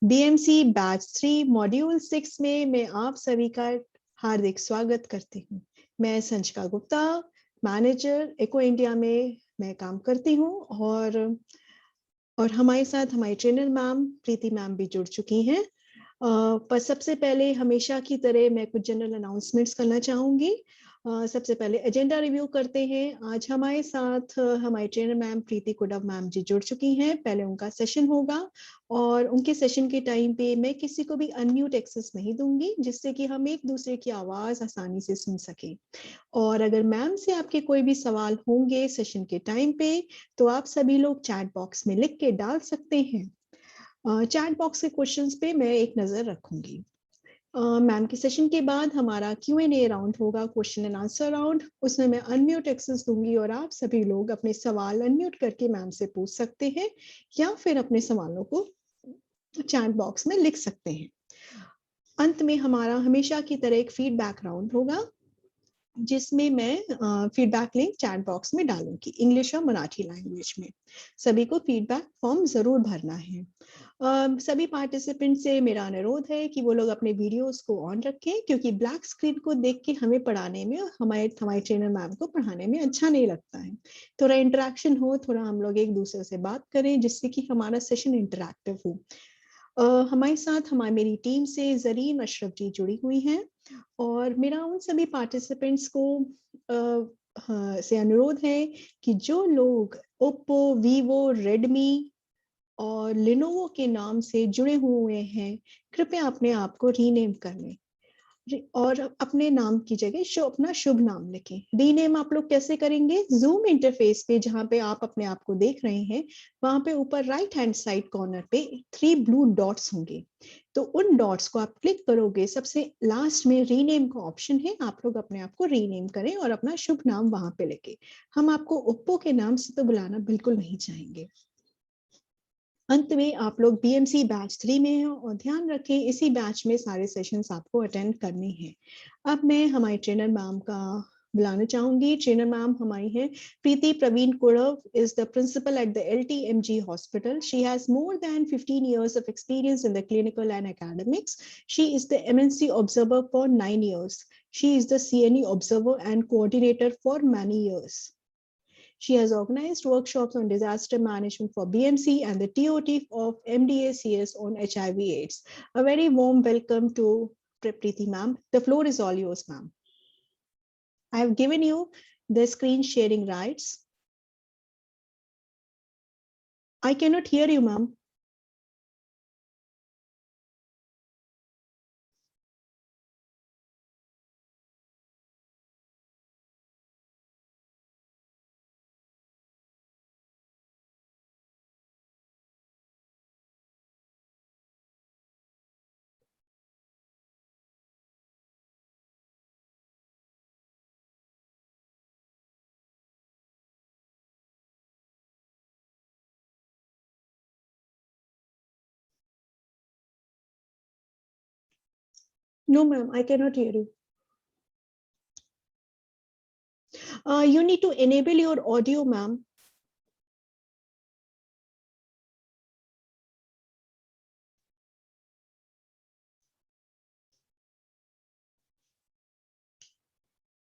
BMC batch 3 module 6 में मैं आप सभी का हार्दिक स्वागत करती हूँ। मैं संचिका गुप्ता, मैनेजर इको इंडिया में मैं काम करती हूँ और हमारे साथ हमारी ट्रेनर मैम प्रीति मैम भी जुड़ चुकी हैं। पर सबसे पहले हमेशा की तरह मैं कुछ जनरल अनाउंसमेंट्स करना चाहूंगी। सबसे पहले एजेंडा रिव्यू करते हैं। आज हमारे साथ हमारे ट्रेनर मैम प्रीति कुडव मैम जी जुड़ चुकी हैं। पहले उनका सेशन होगा और उनके सेशन के टाइम पे मैं किसी को भी अनम्यूट एक्सेस नहीं दूंगी, जिससे कि हम एक दूसरे की आवाज आसानी से सुन सके। और अगर मैम से आपके कोई भी सवाल होंगे सेशन के टाइम पे, तो आप सभी लोग चैट बॉक्स में लिख के डाल सकते हैं। चैट बॉक्स के क्वेश्चंस पे मैं एक नजर रखूंगी। मैम के सेशन के बाद हमारा Q&A राउंड होगा, क्वेश्चन एंड आंसर राउंड। उसमें मैं अनम्यूट एक्सेस दूंगी और आप सभी लोग अपने सवाल अनम्यूट करके मैम से पूछ सकते हैं या फिर अपने सवालों को चैट बॉक्स में लिख सकते हैं। अंत में हमारा हमेशा की तरह एक फीडबैक राउंड होगा, जिसमें मैं फीडबैक लिंक चैट बॉक्स में डालूंगी, इंग्लिश और मराठी लैंग्वेज में। सभी को फीडबैक फॉर्म जरूर भरना है। सभी पार्टिसिपेंट से मेरा अनुरोध है कि वो लोग अपने वीडियोस को ऑन रखें, क्योंकि ब्लैक स्क्रीन को देख के हमें पढ़ाने में, हमारे ट्रेनर मैम को पढ़ाने में अच्छा नहीं लगता है। थोड़ा इंटरेक्शन हो, थोड़ा हम लोग एक दूसरे से बात करें, जिससे कि हमारा सेशन इंटरेक्टिव हो। हमारे साथ मेरी टीम से जरीन अशरफ जी जुड़ी हुई हैं और मेरा उन सभी पार्टिसिपेंट्स को से अनुरोध है कि जो लोग ओप्पो, वीवो, रेडमी और लिनोवो के नाम से जुड़े हुए हैं, कृपया अपने आप को रीनेम कर लें और अपने नाम की जगह अपना शुभ नाम लिखें। रीनेम आप लोग कैसे करेंगे? जूम इंटरफेस पे जहां पे आप अपने आप को देख रहे हैं, वहां पे ऊपर राइट हैंड साइड कॉर्नर पे 3 ब्लू डॉट्स होंगे। तो उन डॉट्स को आप क्लिक करोगे, सबसे लास्ट में रीनेम का ऑप्शन है। आप लोग अपने आप को रीनेम करें और अपना शुभ नाम वहां पे लिखे। हम आपको ओप्पो के नाम से तो बुलाना बिल्कुल नहीं चाहेंगे। अंत में आप लोग बीएमसी बैच 3 में हैं और ध्यान रखें इसी बैच में सारे सेशंस आपको अटेंड करने हैं। अब मैं हमारी ट्रेनर मैम का बुलाना चाहूंगी। ट्रेनर मैम हमारी हैं प्रीति Pravin कुड़व, is the principal at the LTMG hospital. She has more than 15 years of experience in the clinical and academics. She is the MNC observer for 9 years. She is the CNE observer and coordinator for many years. She has organized workshops on disaster management for BMC and the TOT of MDACS on HIV/AIDS. A very warm welcome to Preeti ma'am. The floor is all yours, ma'am. I have given you the screen sharing rights. I cannot hear you, ma'am. No, ma'am, I cannot hear you. You need to enable your audio, ma'am.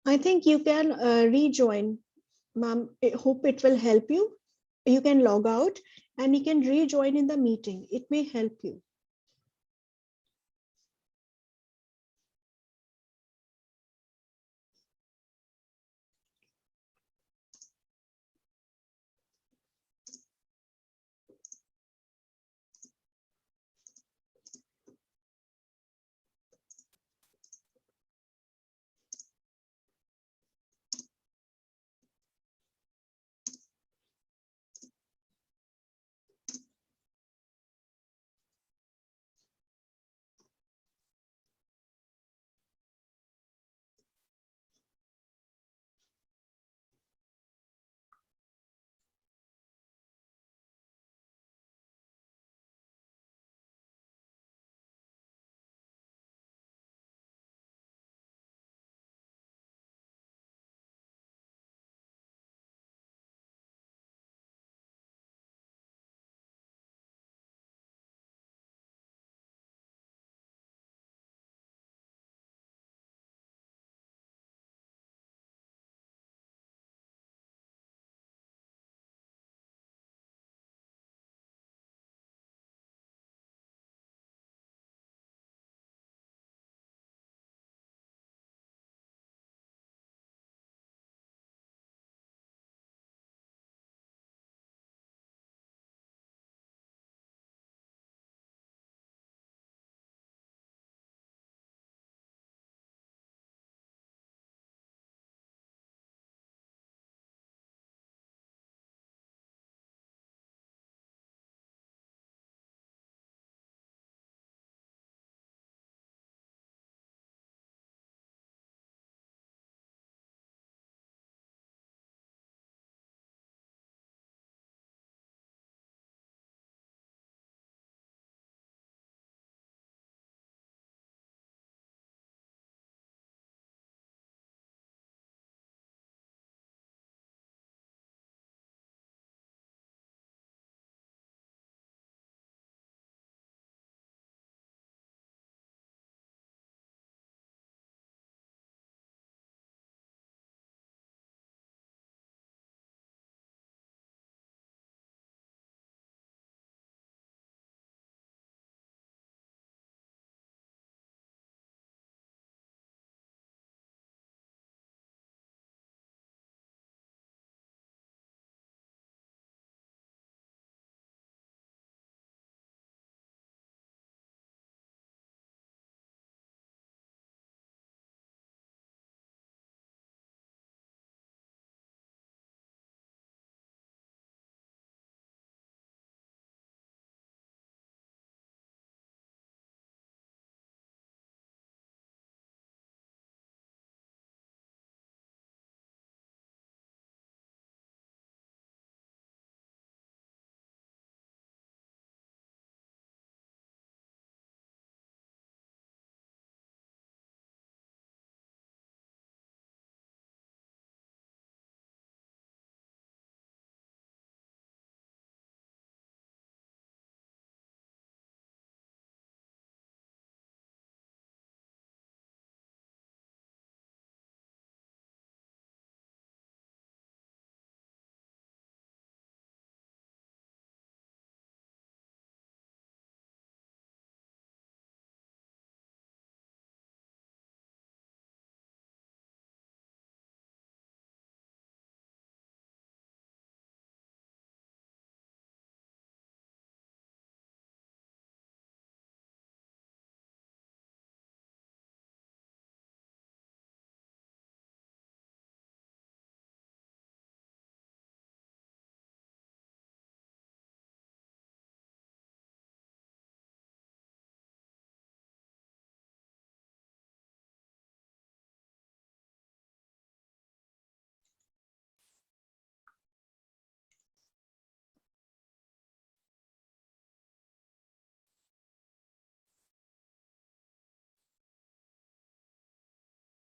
I think you can rejoin, ma'am. I hope it will help you. You can log out and you can rejoin in the meeting. It may help you.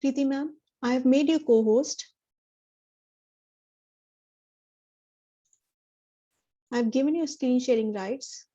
Preeti ma'am, I have made you co-host. I've given you screen sharing rights.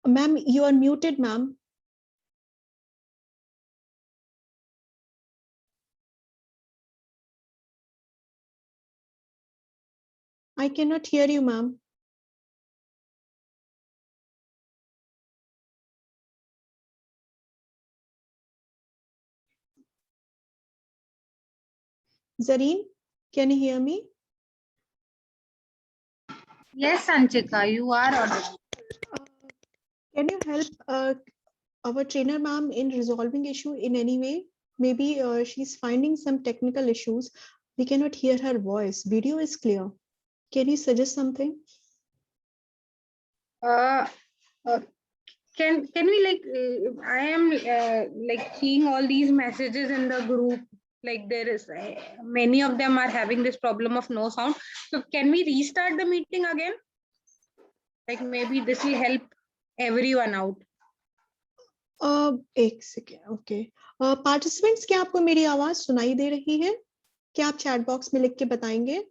Ma'am, you are muted, ma'am. I cannot hear you, ma'am. Zareen, can you hear me? Yes, Sanchika, you are audible. Can you help our trainer ma'am in resolving issue in any way? Maybe she's finding some technical issues. We cannot hear her voice. Video is clear. Can you suggest something? Uh, uh, can we I am like seeing all these messages in the group. Like there is many of them are having this problem of no sound. So can we restart the meeting again? Like maybe this will help everyone out. एक second okay participants क्या आपको मेरी आवाज सुनाई दे रही है क्या आप chat box में लिख के बताएंगे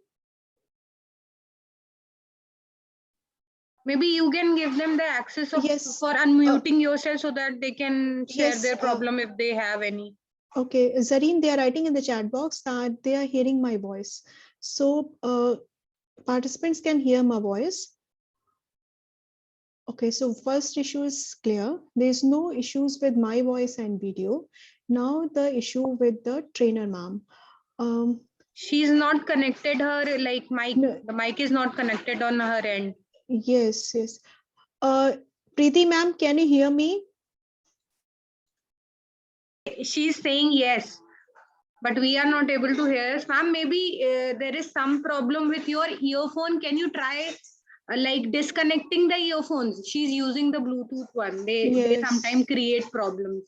Maybe you can give them the access of Yes. for unmuting yourself so that they can share Yes, their problem if they have any. Okay, Zareen, they are writing in the chat box that they are hearing my voice. So participants can hear my voice. Okay, so first issue is clear. There's no issues with my voice and video. Now the issue with the trainer ma'am. She's not connected her like mic. No, The mic is not connected on her end. yes, yes. Preeti ma'am, can you hear me? She's saying yes, but we are not able to hear us. Ma'am, maybe there is some problem with your earphone. Can you try like disconnecting the earphones? She's using the Bluetooth one. They sometimes Yes, create problems.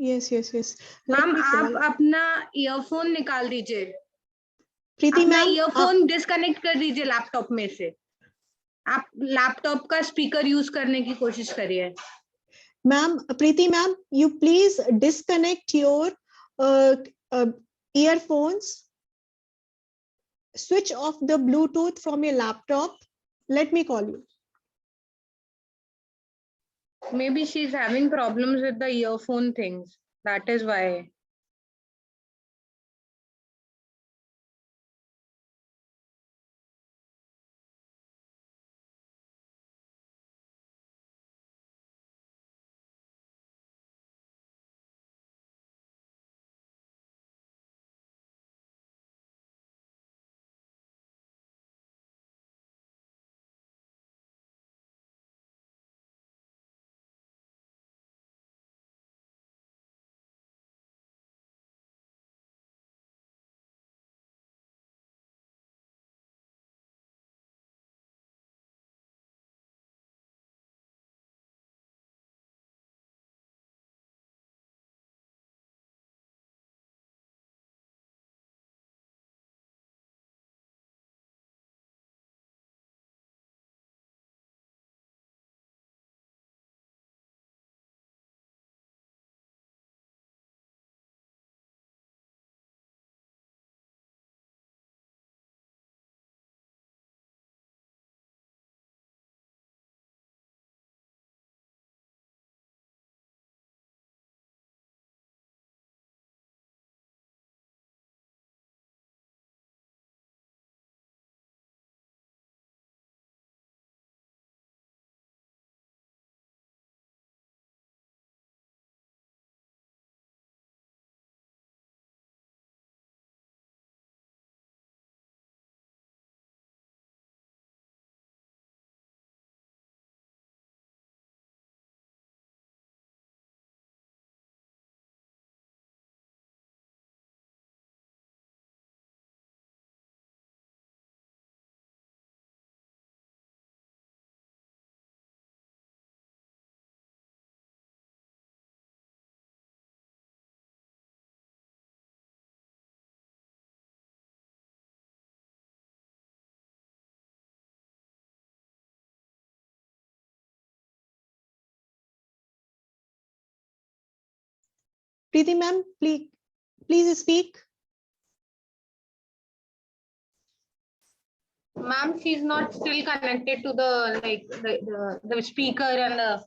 yes, yes, yes. Let ma'am me आप call. अपना earphone निकाल दीजिए Preeti अपना ma'am, earphone disconnect कर दीजिए laptop में से आप laptop का speaker use करने की कोशिश करिए ma'am, Preeti ma'am, you please disconnect your uh, uh, earphones, switch off the Bluetooth from your laptop. Let me call you. maybe she's having problems with the earphone things that is why Preeti ma'am, please speak. Ma'am, she's not still connected to the like the speaker and the.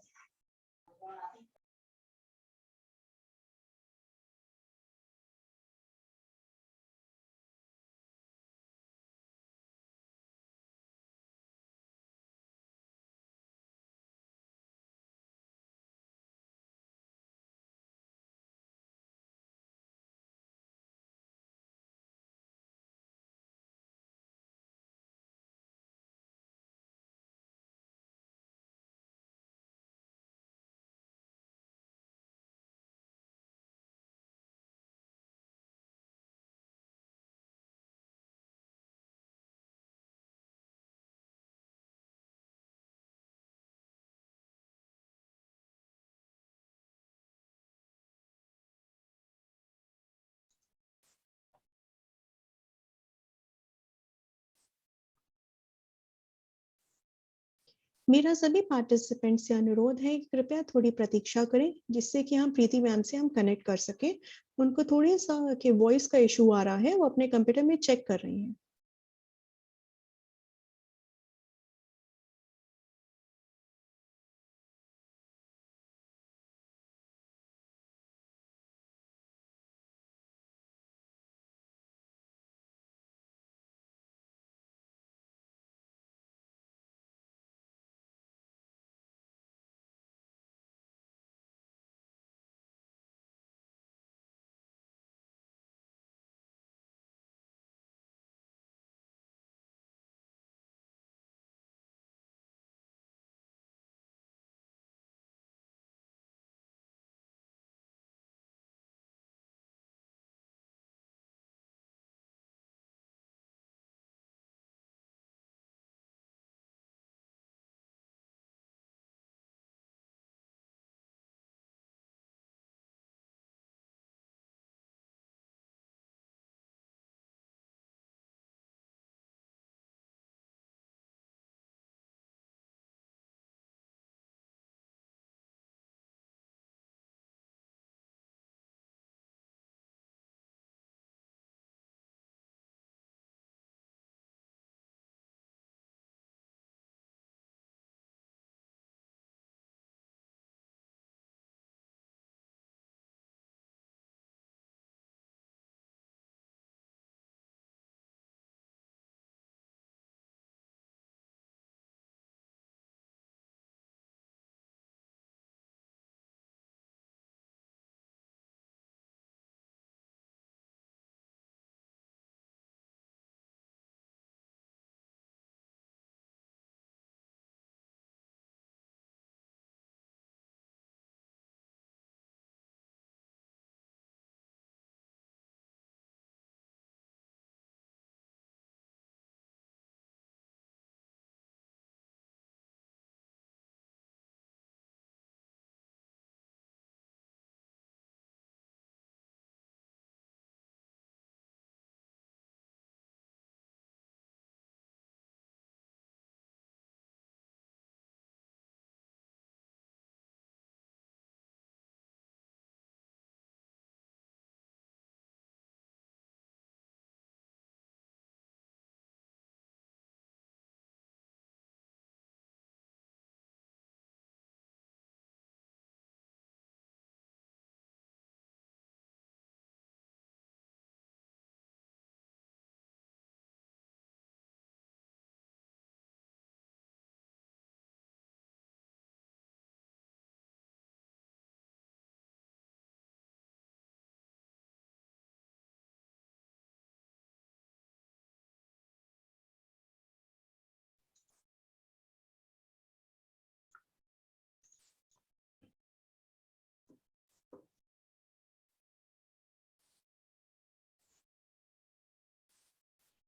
मेरा सभी participant से अनुरोध है कि कृपया थोड़ी प्रतीक्षा करें, जिससे कि हम प्रीति मैम से हम कनेक्ट कर सके। उनको थोड़ी सा कि वॉइस का इशू आ रहा है, वो अपने कंप्यूटर में चेक कर रही हैं।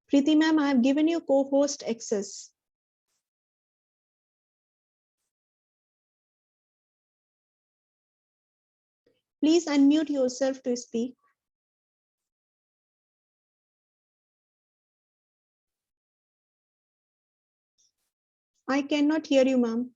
Preeti ma'am, I have given you co-host access. Please unmute yourself to speak. I cannot hear you, ma'am.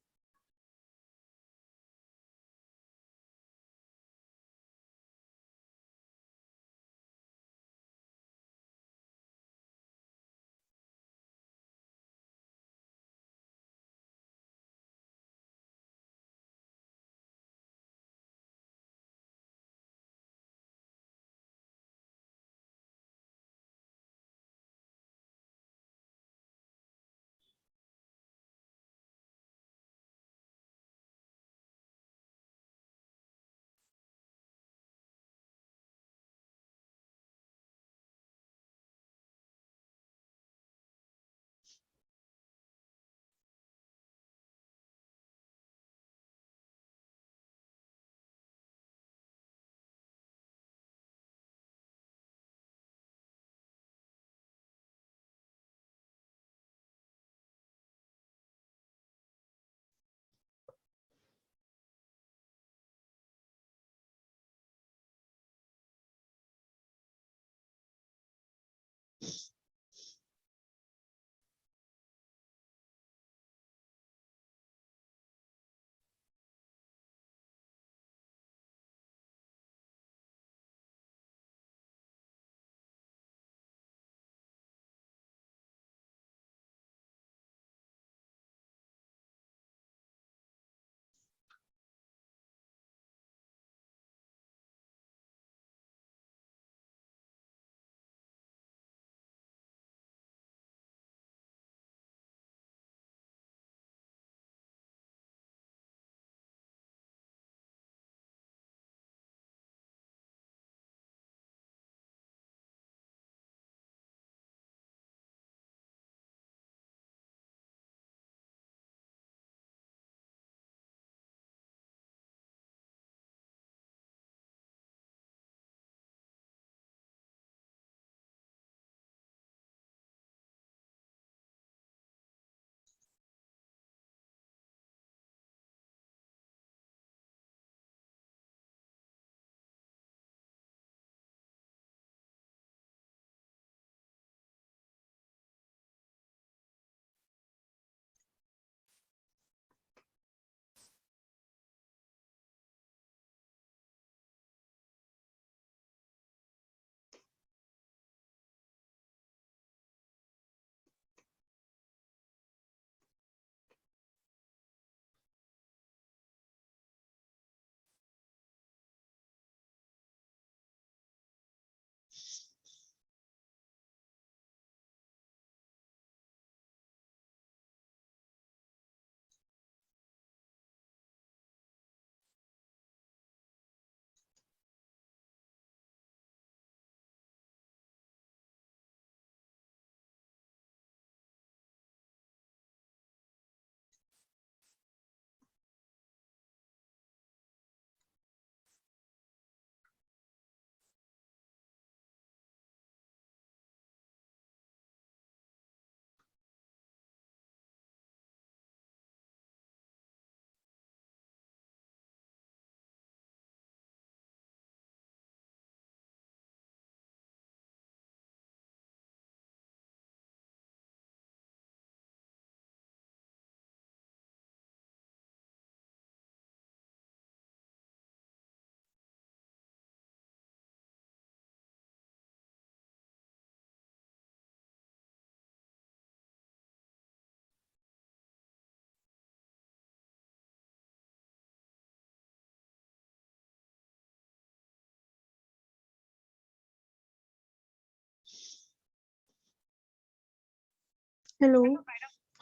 Hello,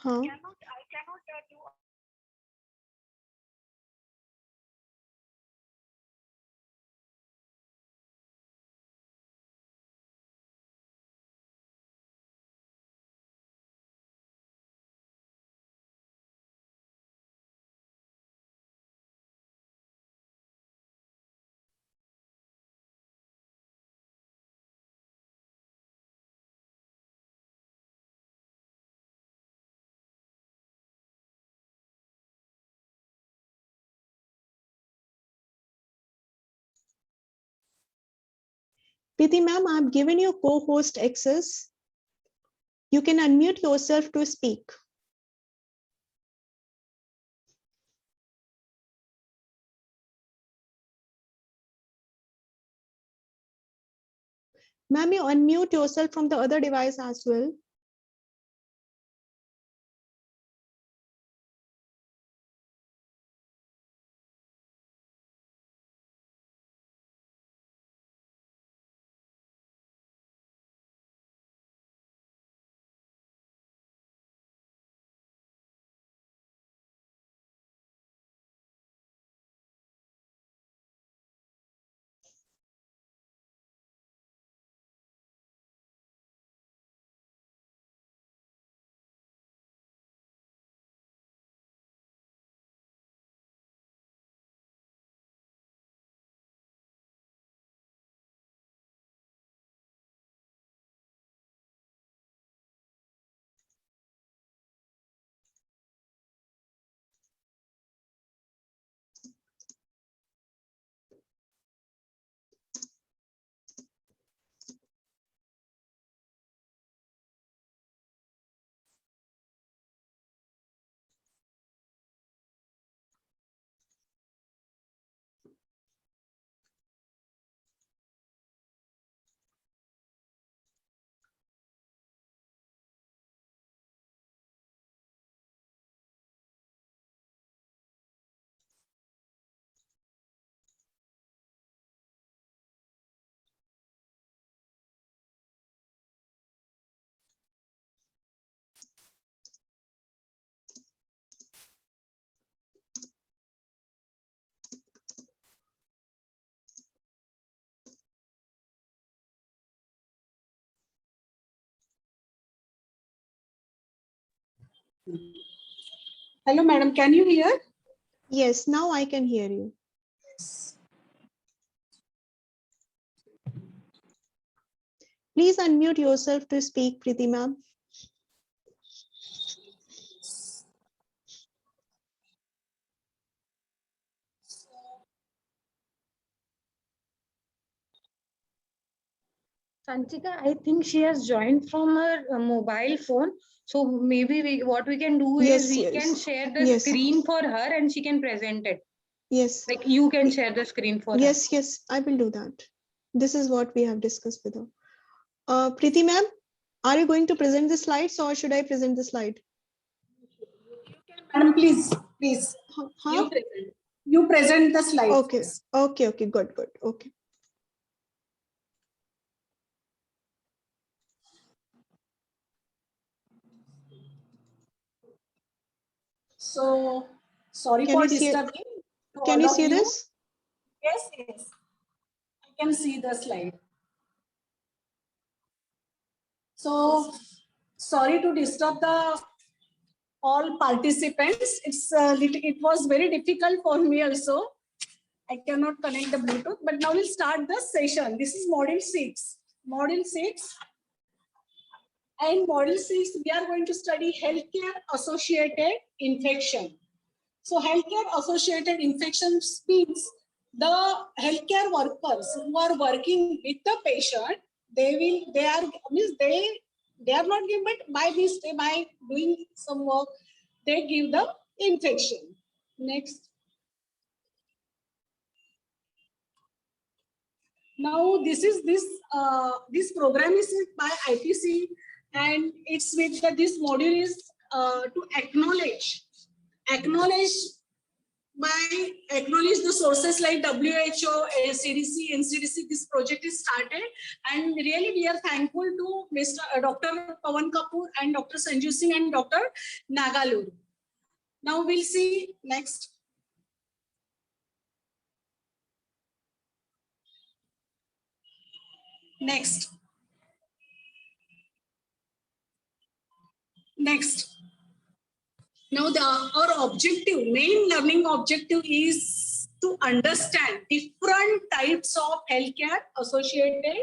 हाँ Preeti ma'am, I've given you co-host access. You can unmute yourself to speak. Ma'am, you unmute yourself from the other device as well. Hello, madam. Can you hear? Yes, now I can hear you. Please unmute yourself to speak, Preeti ma'am. Sanchika, I think she has joined from her mobile phone. So maybe what we can do Yes, is we yes. can share the Yes. screen for her and she can present it. Yes. Like you can share the screen for her. Yes, yes, I will do that. This is what we have discussed with her. Preeti ma'am, are you going to present the slides or should I present the slide? Madam, please, please. Huh? You present the slide. Okay, okay, okay, good, good, okay. So, sorry Can for you see it? disturbing. to Can all you of see this? Yes, yes. I can see the slide. So, sorry to disturb the all participants. It was very difficult for me also. I cannot connect the Bluetooth, but now we'll start the session. This is module 6. Module 6. And module 6, we are going to study healthcare associated infection. So healthcare associated infections means the healthcare workers who are working with the patient, they are not given, but by doing some work, they give the infection. Next. Now this program is by IPC, and it's with this module is to acknowledge I acknowledge the sources like WHO, CDC, NCDC. This project is started, and really we are thankful to Dr. Pawan Kapoor and Dr. Sanjeev Singh and Dr. Nagalur. Now we'll see next. Next. Now our objective, main learning objective is to understand different types of healthcare associated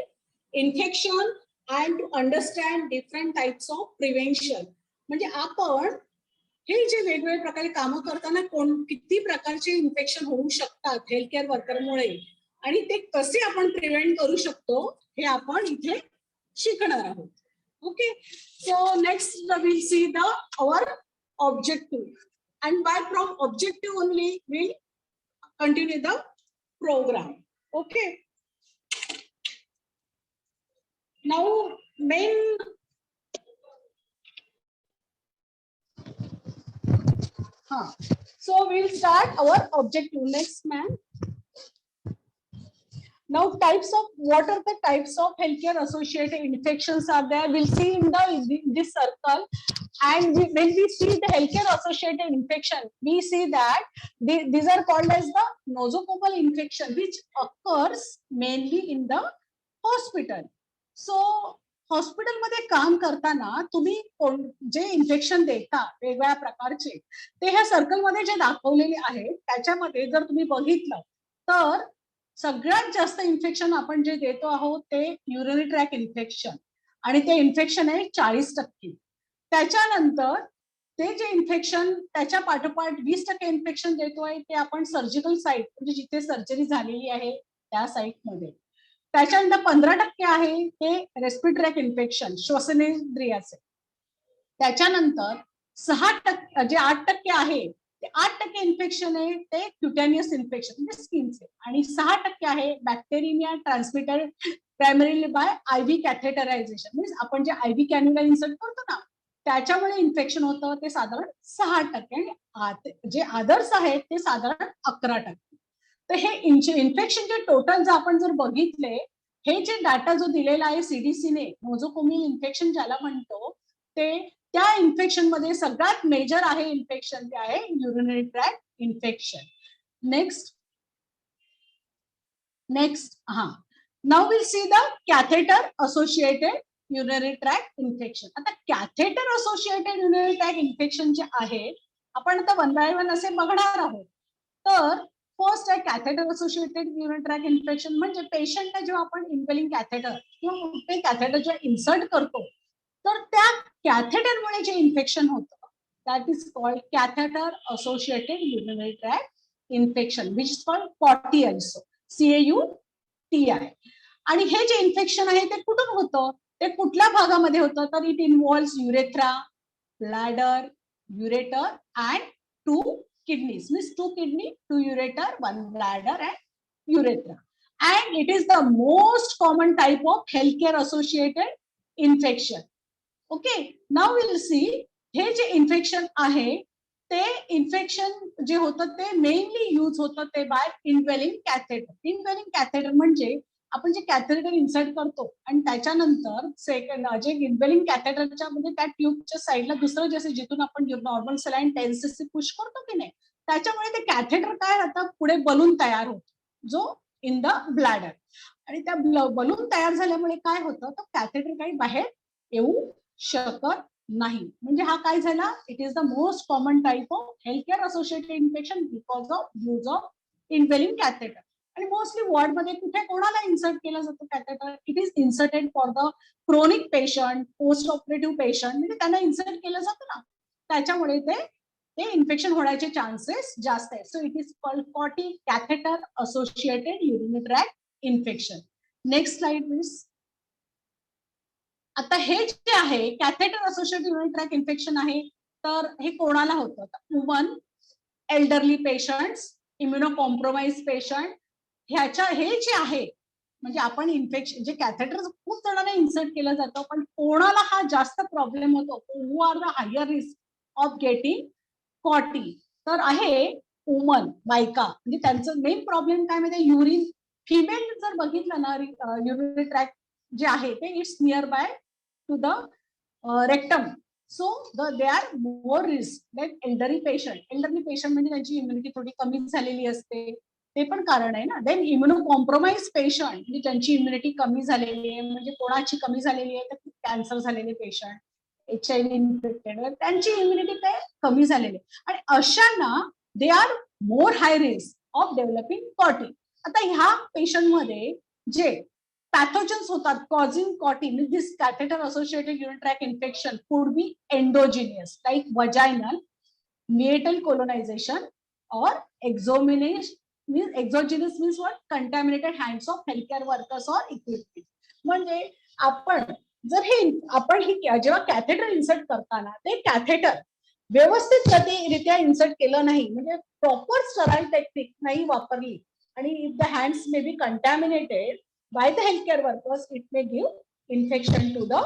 infection and to understand different types of prevention. म्हणजे आपण हे जे वेगवेगळ्या प्रकारे कामं करताना किती प्रकारचे इन्फेक्शन होऊ शकतात हेल्थकेअर वर्करमुळे आणि ते कसे आपण प्रिव्हेंट करू शकतो हे आपण इथे शिकणार आहोत. Okay, so next we'll see our objective, and from objective only we'll continue the program. Okay, now so we'll start our objective. Next, ma'am. Now, what are the types of healthcare associated infections are there? We'll see in this circle, and when we see the healthcare associated infection, we see that these are called as the nosocomial infection, which occurs mainly in the hospital. So, hospital मध्ये काम करताना तुम्ही जे infection देता वेगवेगळ्या प्रकारचे ते ह्या सर्कल मध्ये जे दाखवलेले आहेत त्याच्यामध्ये जर तुम्ही बघितलं तर सगळ्यात जास्त इन्फेक्शन आपण जे देतो आहोत ते युरिनरी ट्रॅक इन्फेक्शन, आणि ते इन्फेक्शन आहे 40%. त्याच्यानंतर ते जे इन्फेक्शन त्याच्या पाठोपाठ 20% इन्फेक्शन देतोय ते आपण सर्जिकल साईट म्हणजे जिथे सर्जरी झालेली आहे त्या साईट मध्ये. त्याच्यानंतर 15% आहे ते रेस्पिरेटरी ट्रॅक इन्फेक्शन श्वसनेंद्रियाचे. त्याच्यानंतर 6% जे 8% आहे ते 8% इन्फेक्शन आहे ते क्युटॅनियस इन्फेक्शन म्हणजे स्किनचे, आणि 6% आहे bacteria transmitted primarily by IV catheterization, म्हणजे आपण जे आयव्ही कॅन्युला इन्सर्ट करतो ना त्याच्यामुळे इन्फेक्शन होतं ते साधारण 6%, आणि जे अदर्स आहेत ते साधारण 11%. तर हे इन्फेक्शन जे टोटल जर आपण जर बघितले हे जे डाटा जो दिलेला आहे सीडीसीने नोझोकोमियल इन्फेक्शन ज्याला म्हणतो ते त्या इन्फेक्शन मध्ये सगळ्यात मेजर आहे इन्फेक्शन ते आहे urinary tract infection. Next now will see the catheter associated urinary tract infection. आता catheter associated urinary tract infection जे आहे आपण आता 1 by 1 असे बघणार आहोत. तर फर्स्ट आहे catheter associated urinary tract infection, म्हणजे पेशंटला जेव्हा आपण इन्वेलिंग कॅथेटर किंवा मोठे कॅथेटर जेव्हा इन्सर्ट करतो तर त्या कॅथेटरमुळे जे इन्फेक्शन होतं that is called catheter associated urinary tract infection, which is called CAUTI also, CAUTI. आणि हे जे इन्फेक्शन आहे ते कुठून होतं, ते कुठल्या भागामध्ये होतं तर it involves urethra, bladder, ureter and 2 kidneys, means 2 kidney, 2 ureter, 1 bladder and urethra, and it is the most common type of healthcare associated infection. Okay, now we'll see हे जे इन्फेक्शन आहे ते इन्फेक्शन जे होतं ते मेनली यूज होतं ते bye इन्वेलिंग catheter. इन्वेलिंग catheter म्हणजे आपण जे कॅथेटर इन्सर्ट करतो आणि त्याच्यानंतर सेकंड जे इन्वेलिंग कॅथेटरच्या म्हणजे त्या ट्यूबच्या साईडला दुसरं जसे जिथून आपण नॉर्मल सलाईन 10 cc पुश करतो की नाही त्याच्यामुळे ते कॅथेटर काय होतं पुढे बलून तयार होतो जो इन द ब्लॅडर, आणि त्या बलून तयार झाल्यामुळे काय होतं तर कॅथेटर काही बाहेर येऊ शकत नाही. म्हणजे हा काय झाला, it is the most common type of healthcare associated infection because of use of indwelling catheter. आणि मोस्टली वॉर्ड मध्ये कुठे कोणाला इन्सर्ट केला जातो catheter, it is inserted for the chronic patient, post operative patient, म्हणजे त्यांना इन्सर्ट केलं जातं ना त्याच्यामुळे ते इन्फेक्शन होण्याचे चान्सेस जास्त आहे. So it is called CAUTI, catheter associated urinary tract infection. Next slide please. आता हे जे आहे catheter associated urinary tract infection आहे तर हे कोणाला होतं, woman, elderly patients, immuno compromise patient, हे जे आहे म्हणजे आपण इन्फेक्शन जे कॅथेटर खूप जणांना इन्सर्ट केलं जातं पण कोणाला हा जास्त प्रॉब्लेम होतो, who are the higher risk of getting CAUTI, तर आहे वुमन बायका म्हणजे त्यांचं मेन प्रॉब्लेम काय माहिती युरिन फिमेल जर बघितलं ना युरिनरी ट्रॅक जे आहे ते it's near by two the rectum so they are more risk that elderly patient म्हणजे त्यांची इम्युनिटी थोडी कमी झालेली असते ते पण कारण आहे ना देन इम्युनो कॉम्प्रोमाइज पेशंट म्हणजे त्यांची इम्युनिटी कमी झालेली आहे म्हणजे कोणाची कमी झालेली आहे तर कॅन्सर झालेले पेशंट HIV इन्फेक्टेड त्यांची इम्युनिटी काय कमी झालेली आहे आणि अशांना they are more high risk of developing कॉटिन आता ह्या पेशंट मध्ये जे पॅथोजन्स होतात कॉझिंग कॉटिन this catheter associated urine tract infection could be endogenous like vaginal meatal colonization or exogenous means what contaminated hands of healthcare workers or equipment म्हणजे आपण ही जेव्हा कॅथेटर इन्सर्ट करताना ते कॅथेटर व्यवस्थित रित्या इन्सर्ट केलं नाही म्हणजे प्रॉपर स्टराईल टेक्निक नाही वापरली आणि if the hands may be contaminated by the healthcare workers it may give infection to the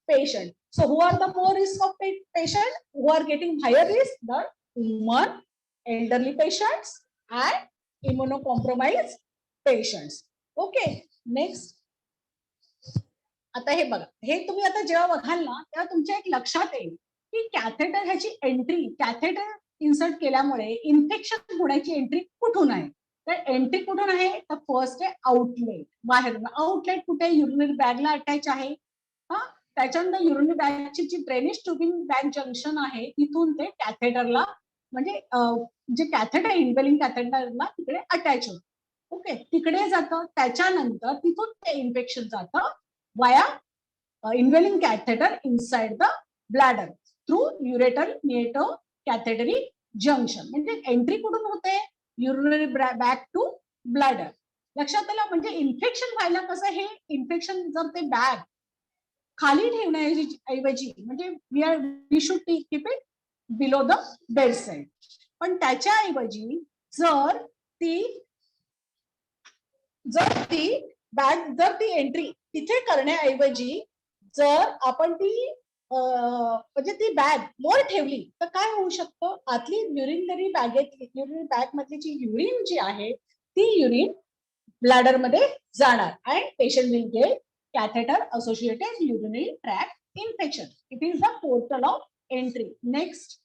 patient. So who are the more risk of patient? Who are getting higher risk? The women, elderly patients and immunocompromised patients. Okay, next. आता हे बघा हे तुम्ही आता जेव्हा बघाल ना तेव्हा तुमच्या एक लक्षात येईल की कॅथेटर ह्याची एंट्री कॅथेटर इन्सर्ट केल्यामुळे इन्फेक्शन होण्याची एंट्री कुठून आहे तर एंट्री कुठून आहे तर फर्स्ट आहे आउटलेट बाहेर आउटलेट कुठे युरिनरी बॅगला अटॅच आहे हा त्याच्यानंतर युरिनरी बॅगची जी ड्रेनेज ट्यूबिंग बॅग जंक्शन आहे तिथून ते कॅथेटरला म्हणजे जे कॅथेटर इन्वेलिंग कॅथेटरला तिकडे अटॅच होतं ओके तिकडे जातं त्याच्यानंतर तिथून ते इन्फेक्शन जातं via indwelling catheter inside the bladder through ureter meato catheter junction म्हणजे एंट्री कुठून होते युरिनरी बॅग टू ब्लॅडर लक्षात आलं म्हणजे इन्फेक्शन व्हायला कसं हे इन्फेक्शन जर ते बॅग खाली ठेवण्याऐवजी म्हणजे we should keep it below the bed side पण त्याच्याऐवजी जर ती बॅग जर ती एंट्री तिथे करण्याऐवजी जर आपण ती म्हणजे ती बॅग वर ठेवली तर काय होऊ शकतं आतली युरिनरी बॅग मधली जी युरिन जी आहे ती युरिन ब्लॅडर मध्ये जाणार and patient will get catheter associated urinary tract infection. It is the portal of entry. Next.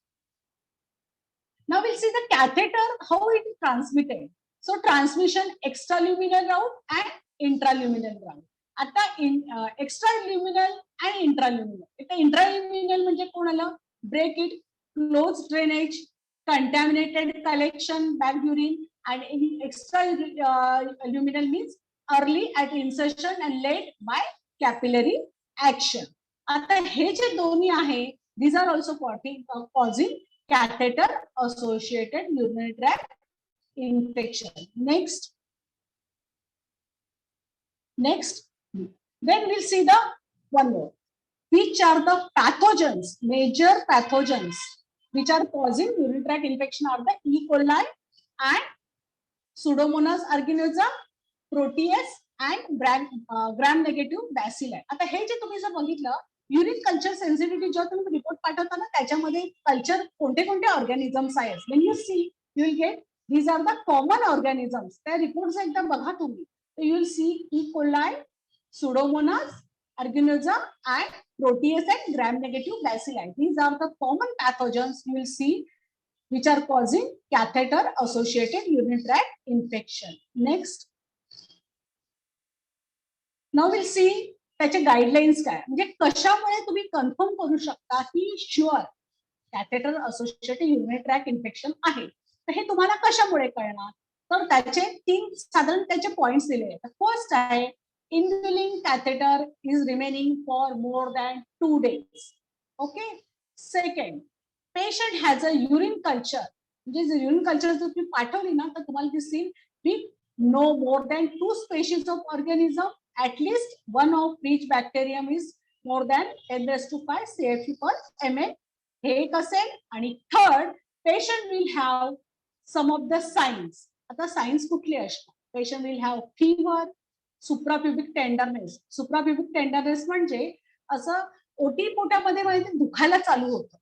Now we'll see the catheter, how it is transmitted. So transmission extraluminal route and intraluminal route. आता extraluminal and intraluminal. आता intraluminal म्हणजे कोणाला break it, closed drainage, contaminated collection, bag urine, and extraluminal means early at insertion and late by capillary action. आता हे जे दोन्ही आहे these are also causing catheter associated urinary tract infection. Next. Then we'll see the one more. Which are the pathogens, major pathogens which are causing urinary tract infection are the E. coli and Pseudomonas aeruginosa, Proteus and gram negative bacilli. आता हे जे तुम्ही जर बघितलं urine culture sensitivity जेव्हा तुम्ही report पाठवता ना त्याच्यामध्ये कल्चर कोणते कोणते ऑर्गॅनिझम्स आहेत when you see you will get these are the common organisms त्या रिपोर्ट्स एकदा बघा तुम्ही तर you will see E coli Pseudomonas aeruginosa and Proteus and gram negative bacilli. These are the common pathogens you will see which are causing catheter associated urinary tract infection. Next. Now we'll see त्याचे guidelines काय म्हणजे कशामुळे तुम्ही confirm करू शकता की sure catheter associated urinary tract infection आहे तर हे तुम्हाला कशामुळे कळणार तर त्याचे तीन साधारण त्याचे पॉइंट्स दिले आहेत फर्स्ट आहे indwelling catheter is remaining for more than 2 days. Okay second patient has a urine culture म्हणजे युरिन कल्चर जर तुम्ही पाठवली ना तर तुम्हाला दिसतील with no more than 2 species of organism at least one of each bacterium is more than 10⁵ CFU per ml. हे एक असेल आणि third patient will have some of the signs आता साइन्स कुठले असतात patient will have fever suprapubic tenderness म्हणजे असं ओटी पोटामध्ये दुखायला चालू होतं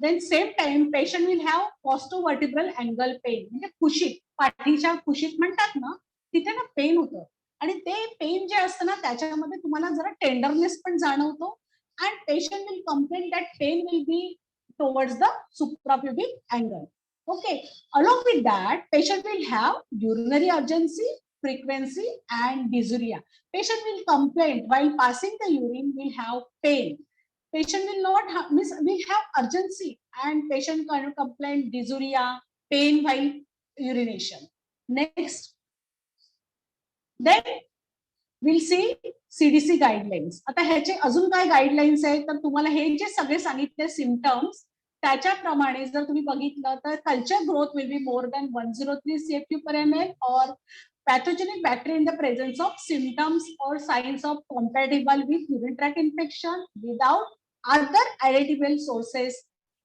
Then same time patient will have costovertebral angle pain, म्हणजे कुशीत, पाठीच्या कुशीत म्हणतात ना, तिथे ना पेन होतं आणि ते पेन जे असतं ना त्याच्यामध्ये तुम्हाला जरा टेंडरनेस पण जाणवतो and patient will complain that pain will be towards the suprapubic angle. Okay, along with that patient will have urinary urgency, frequency and dysuria. Patient will complain while passing the urine, will have pain. Patient will not have, will have urgency and patient can complain dysuria, pain while urination. Next, then we'll see CDC guidelines. आता ह्याचे अजून काय guidelines आहेत तर तुम्हाला हे जे सगळे सांगितले सिम्पटम्स त्याच्याप्रमाणे जर तुम्ही बघितलं तर culture growth will be more than 103 CFQ per ml or pathogenic bacteria in the presence of symptoms or signs of compatible with urinary tract infection without other identifiable sources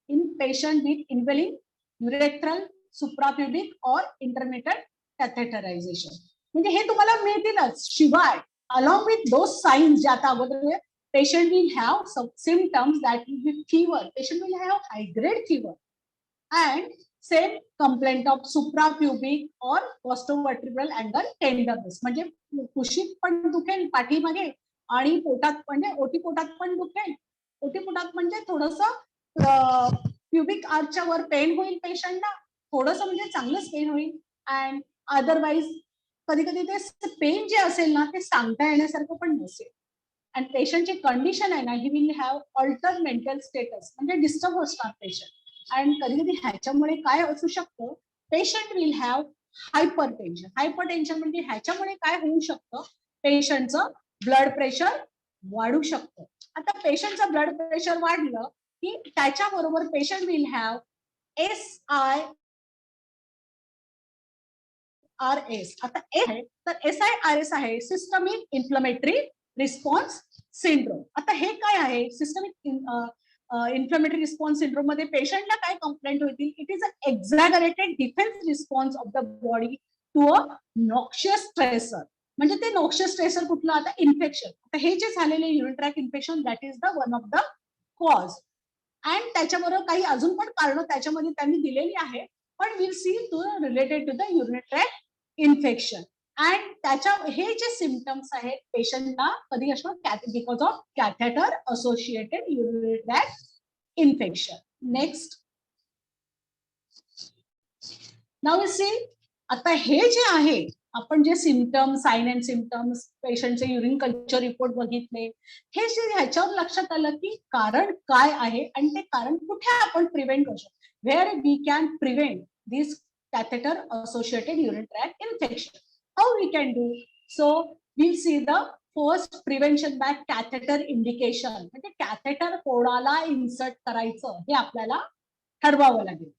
in patient with involving urethral, suprapubic or intermittent catheterization. म्हणजे हे तुम्हाला मिळतीलच. शिवाय along with those signs जे आता अगोदर patient will have some symptoms that will be fever, patient will have high grade fever and same complaint of suprapubic or costovertebral angle tenderness, म्हणजे कुशीत पण दुखेल पाठीमागे आणि पोटात म्हणजे ओटीपोटात पण दुखेल. ओटीपोटात म्हणजे थोडस प्युबिक आर्चच्या वर पेन होईल पेशंटला, थोडस म्हणजे चांगलंच पेन होईल अँड अदरवाईज कधी कधी ते पेन जे असेल ना ते सांगता येण्यासारखं पण नसेल आणि पेशंटची कंडिशन आहे ना he will have alter mental status, म्हणजे डिस्टर्ब असणार पेशंट आणि कधी कधी ह्याच्यामुळे काय असू शकतं, patient will have hyper tension. Hyper tension म्हणजे ह्याच्यामुळे काय होऊ शकतं, पेशंटचं ब्लड प्रेशर वाढू शकतं. आता पेशंटचं ब्लड प्रेशर वाढलं की त्याच्याबरोबर पेशंट विल हॅव SIRS. आता आहे तर SIRS आहे सिस्टमिक इन्फ्लमेटरी रिस्पॉन्स सिंड्रोम. आता हे काय आहे सिस्टमिक इन्फ्लमेटरी रिस्पॉन्स सिंड्रोम मध्ये पेशंटला काय कंप्लेंट होतील, it is a exaggerated defence response of the body to a noxious stressor. म्हणजे ते नॉक्शियस स्ट्रेसर कुठलं, आता इन्फेक्शन. आता हे जे झालेले urine tract infection that is the one of the cause and त्याच्याबरोबर काही अजून पण कारण त्याच्यामध्ये त्यांनी दिलेली आहे पण will see to related to the urine tract infection and त्याच्या हे जे सिम्पटम्स आहेत पेशंटला कधी असणार because of catheter associated urinary tract infection. Next now see आता हे जे आहे आपण जे सिम्पटम्स साइन अँड सिम्पटम्स पेशंटचे युरिन कल्चर रिपोर्ट बघितले, हे जे ह्याच्यावर लक्षात आलं की कारण काय आहे आणि ते कारण कुठे आपण प्रिव्हेंट करू शकतो, where we can prevent this catheter associated urinary tract infection. How we can do? So we'll see the first prevention by catheter indication. म्हणजे कॅथेटर कोणाला इन्सर्ट करायचं हे आपल्याला ठरवावं लागेल.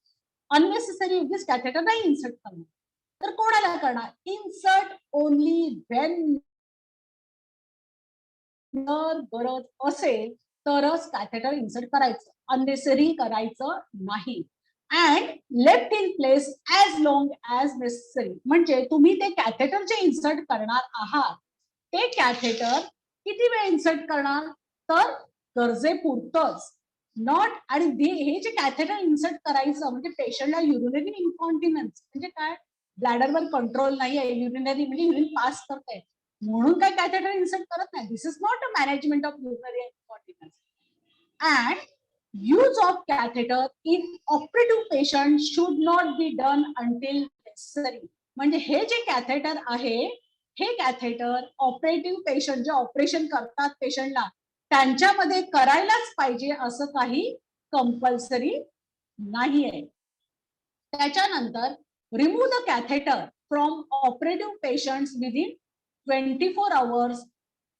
अननेसेसरी उगीच कॅथेटर नाही इन्सर्ट करणार तर कोणाला करणार, इन्सर्ट ओनली व्हेन गरज असेल तरच कॅथेटर इन्सर्ट करायचं, अननेसेसरी करायचं नाही. And left in place as long as necessary. म्हणजे तुम्ही ते कॅथेटर जे इन्सर्ट करणार आहात ते कॅथेटर किती वेळ इन्सर्ट करणार, तर गरजेपुरतच नॉट. आणि हे जे कॅथेटर इन्सर्ट करायचं म्हणजे पेशंटला युरिनरी इन्कॉन्टिनन्स म्हणजे काय, ब्लॅडरवर कंट्रोल नाही आहे, युरिनरी म्हणजे युरिन पास करताय म्हणून काय कॅथेटर इन्सर्ट करत नाही. This is not a management of urinary incontinence. And use of catheter in operative patient should not be done until necessary. म्हणजे हे जे कॅथेटर आहे हे कॅथेटर ऑपरेटिव्ह पेशंट जे ऑपरेशन करतात पेशंटला त्यांच्यामध्ये करायलाच पाहिजे असं काही कंपल्सरी नाहीये. त्याच्यानंतर remove the catheter from operative patients within 24 hours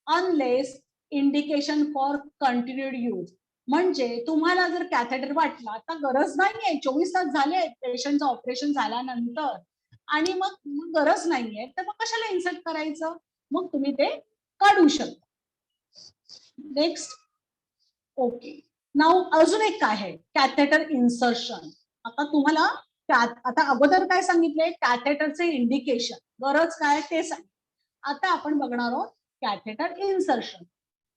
unless indication for continued use. म्हणजे तुम्हाला जर कॅथेटर वाटला आता गरज नाहीये, 24 तास झाले पेशंटचं ऑपरेशन झाल्यानंतर आणि मग गरज नाहीये तर मग कशाला इन्सर्ट करायचं, मग तुम्ही ते काढू शकता. नेक्स्ट ओके नाउ अजून एक काय आहे कॅथेटर इन्सर्शन. आता तुम्हाला आता अगोदर काय सांगितले कॅथेटरचे इंडिकेशन गरज काय ते सांग. आता आपण बघणार आहोत कॅथेटर इन्सर्शन.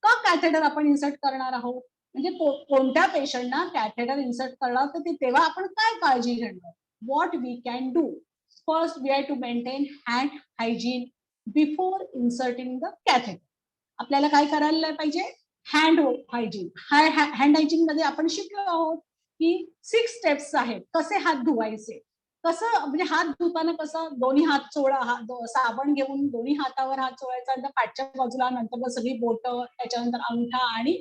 का कॅथेटर आपण इन्सर्ट करणार आहोत, म्हणजे कोणत्या पेशंटना कॅथेटर इन्सर्ट करणार तर ते तेव्हा आपण काय काळजी घेणार. What we can do. First we have to maintain hand hygiene before inserting the catheter. आपल्याला काय करायला पाहिजे. Hand hygiene. हँड हायजीन मध्ये आपण शिकलो आहोत की 6 स्टेप्स आहेत. कसे हात धुवायचे, कसं म्हणजे हात धुताना कसं दोन्ही हात चोळा, साबण घेऊन दोन्ही हातावर हात चोळायचा, नंतर पाठच्या बाजूला, नंतर सगळी बोट, त्याच्यानंतर अंगठा आणि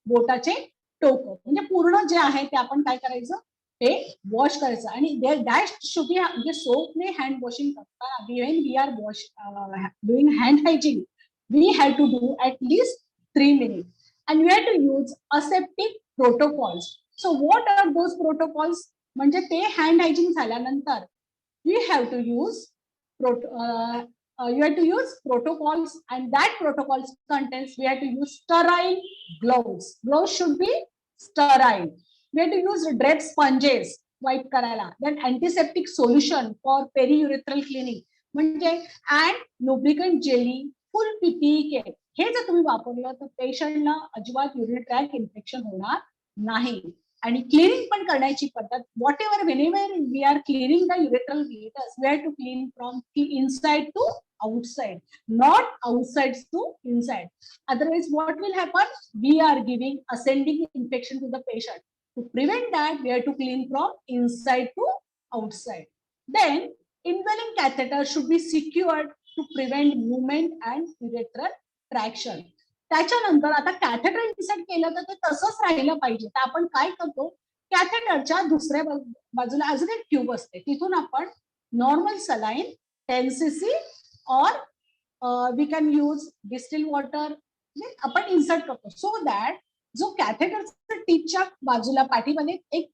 बोटाचे टोक, म्हणजे पूर्ण जे आहे ते आपण काय करायचं ते वॉश करायचं. आणि दॅट शुड बी म्हणजे सोपने हँड वॉशिंग करताना we are wash doing hand hygiene we have to do at least 3 minutes and we have to use aseptic protocols. So what are those protocols? म्हणजे ते hand hygiene झाल्यानंतर we have to use you have to use protocols, and that protocols contains we have to use sterile gloves. Gloves should be sterile. We have to use drip sponges wipe करायला. Then antiseptic solution for periurethral cleaning म्हणजे and lubricant jelly, full PPE kit. हे जर तुम्ही वापरलं तर पेशंटला अजिबात urinary tract infection होणार नाही. आणि क्लिनिंग पण करण्याची पद्धत whatever whenever we are cleaning the urethral meatus we have to clean from inside to outside, not outside to inside. Otherwise, what will happen? We are giving ascending infection to the patient. To prevent that, we have to clean from inside to outside. Then, indwelling catheter should be secured to prevent movement and urethral traction. त्याच्यानंतर आता catheter insert केलं तर ते तसंच राहिलं पाहिजे. तर आपण काय करतो, कॅथेटरच्या दुसऱ्या बाजूला अजून एक ट्यूब असते, तिथून आपण normal saline 10 cc or we can use distil water आपण इन्सर्ट करतो. सो दॅट जो कॅथेटरच्या टिपच्या बाजूला पाठीमध्ये एक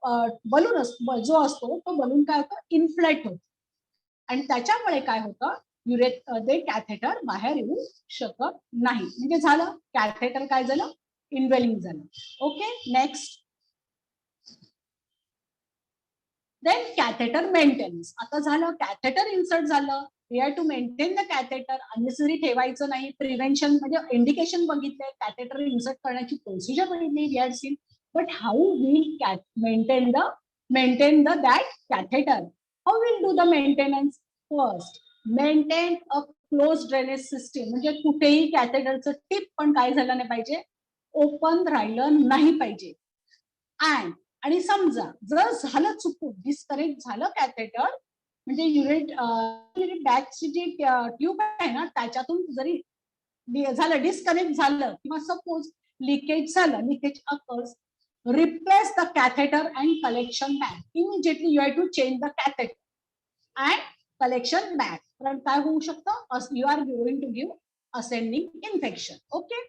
बलून असतो, जो असतो तो बलून काय होतं इन्फ्लेट होतो आणि त्याच्यामुळे काय होतं ते कॅथेटर बाहेर येऊ शकत नाही. म्हणजे झालं कॅथेटर काय झालं इन्वेलिंग झालं. Okay next. Then catheter maintenance. आता झालं कॅथेटर इन्सर्ट झालं, we have to maintain the catheter. Unnecessary ठेवायचं नाही. प्रिव्हेन्शन म्हणजे इंडिकेशन बघितले, कॅथेटर इन्सर्ट करण्याची प्रोसिजर बघितली, we have seen. But how will maintain the that catheter. How will do the maintenance. First maintain a close drainage system. म्हणजे कुठेही कॅथेटरचं tip पण काय झालं नाही पाहिजे, ओपन राहिलं नाही पाहिजे. आणि समजा जर झालं चुकून डिस्कनेक्ट झालं कॅथेटर, म्हणजे युरिन बॅगची जी ट्यूब आहे ना त्याच्यातून जरी झालं डिस्कनेक्ट झालं किंवा सपोज लिकेज झालं, leakage occurs, replace the catheter and collection bag. Immediately you have to change the catheter and collection bag. कारण काय होऊ शकतं, you are going to give ascending infection. Okay.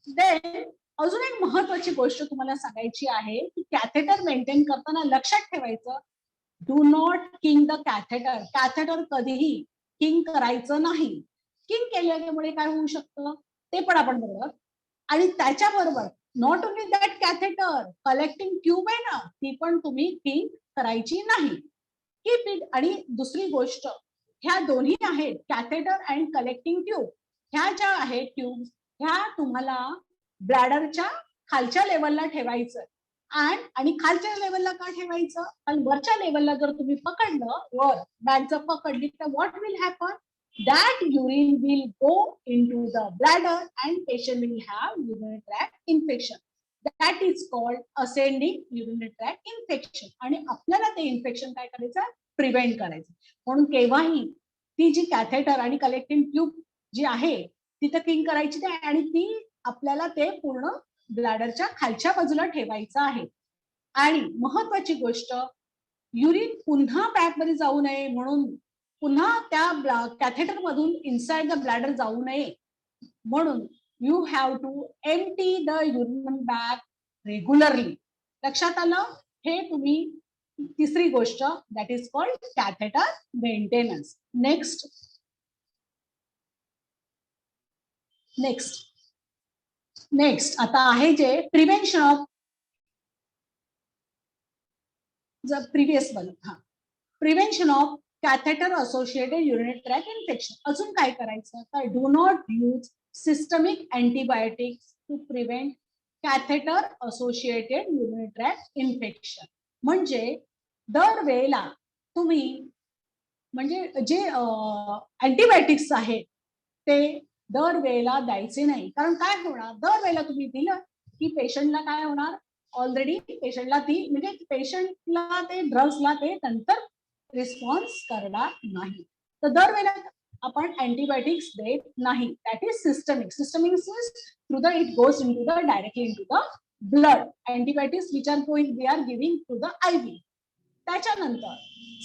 Then अजून एक महत्वाची गोष्ट तुम्हाला सांगायची आहे की कॅथेटर मेंटेन करताना लक्षात ठेवायचं, do not king the catheter. Catheter कधीही किंग करायचं नाही. किंग केल्यामुळे काय होऊ शकतं ते पण आपण बघूया. आणि त्याच्याबरोबर not only that catheter, collecting tube आहे ना ती पण तुम्ही किंग करायची नाही. Keep it. आणि दुसरी गोष्ट, ह्या दोन्ही आहेत कॅथेटर अँड कलेक्टिंग ट्यूब, ह्या ज्या आहेत ट्यूब ह्या तुम्हाला ब्लॅडरच्या खालच्या लेवलला ठेवायचं. आणि खालच्या लेवलला का ठेवायचं, आणि वरच्या लेवलला जर तुम्ही पकडलं, वर बॅग जर पकडली तर what will happen, that urine will go into the bladder and patient will have urinary tract infection. That is called ascending urinary tract infection. आणि आपल्याला ते इन्फेक्शन काय करायचं, प्रिव्हेंट करायचं. म्हणून केव्हाही ती जी कॅथेटर आणि कलेक्टिंग ट्यूब जी आहे तिथं क्लीन करायची नाही, आणि ती आपल्याला ते पूर्ण ब्लॅडरच्या खालच्या बाजूला ठेवायचं आहे. आणि महत्वाची गोष्ट, युरिन पुन्हा बॅग मध्ये जाऊ नये म्हणून, पुन्हा त्या कॅथेटर मधून इनसाइड द ब्लॅडर जाऊ नये म्हणून you have to empty the urine bag regularly. लक्षात आलं. हे तुम्ही तिसरी गोष्ट, that is called catheter maintenance. Next आता आहे जे prevention of the previous one. Prevention of catheter associated urinary tract infection. अजून काय करायचं तर do not use systemic antibiotics to prevent catheter associated urinary tract infection. म्हणजे दरवेळेला तुम्ही म्हणजे जे अँटीबायोटिक्स आहेत ते दरवेळेला द्यायचे नाही. कारण काय होणार, दरवेळेला तुम्ही दिलं की पेशंटला काय होणार, ऑलरेडी पेशंटला ती म्हणजे पेशंटला ते ड्रग्सला ते नंतर रिस्पॉन्स करणार नाही. तर दरवेळेला आपण अँटीबायोटिक्स देत नाही. That is systemic. Systemic through the it goes into the directly into the blood. Antibiotics which are going we are giving through the IV. त्याच्यानंतर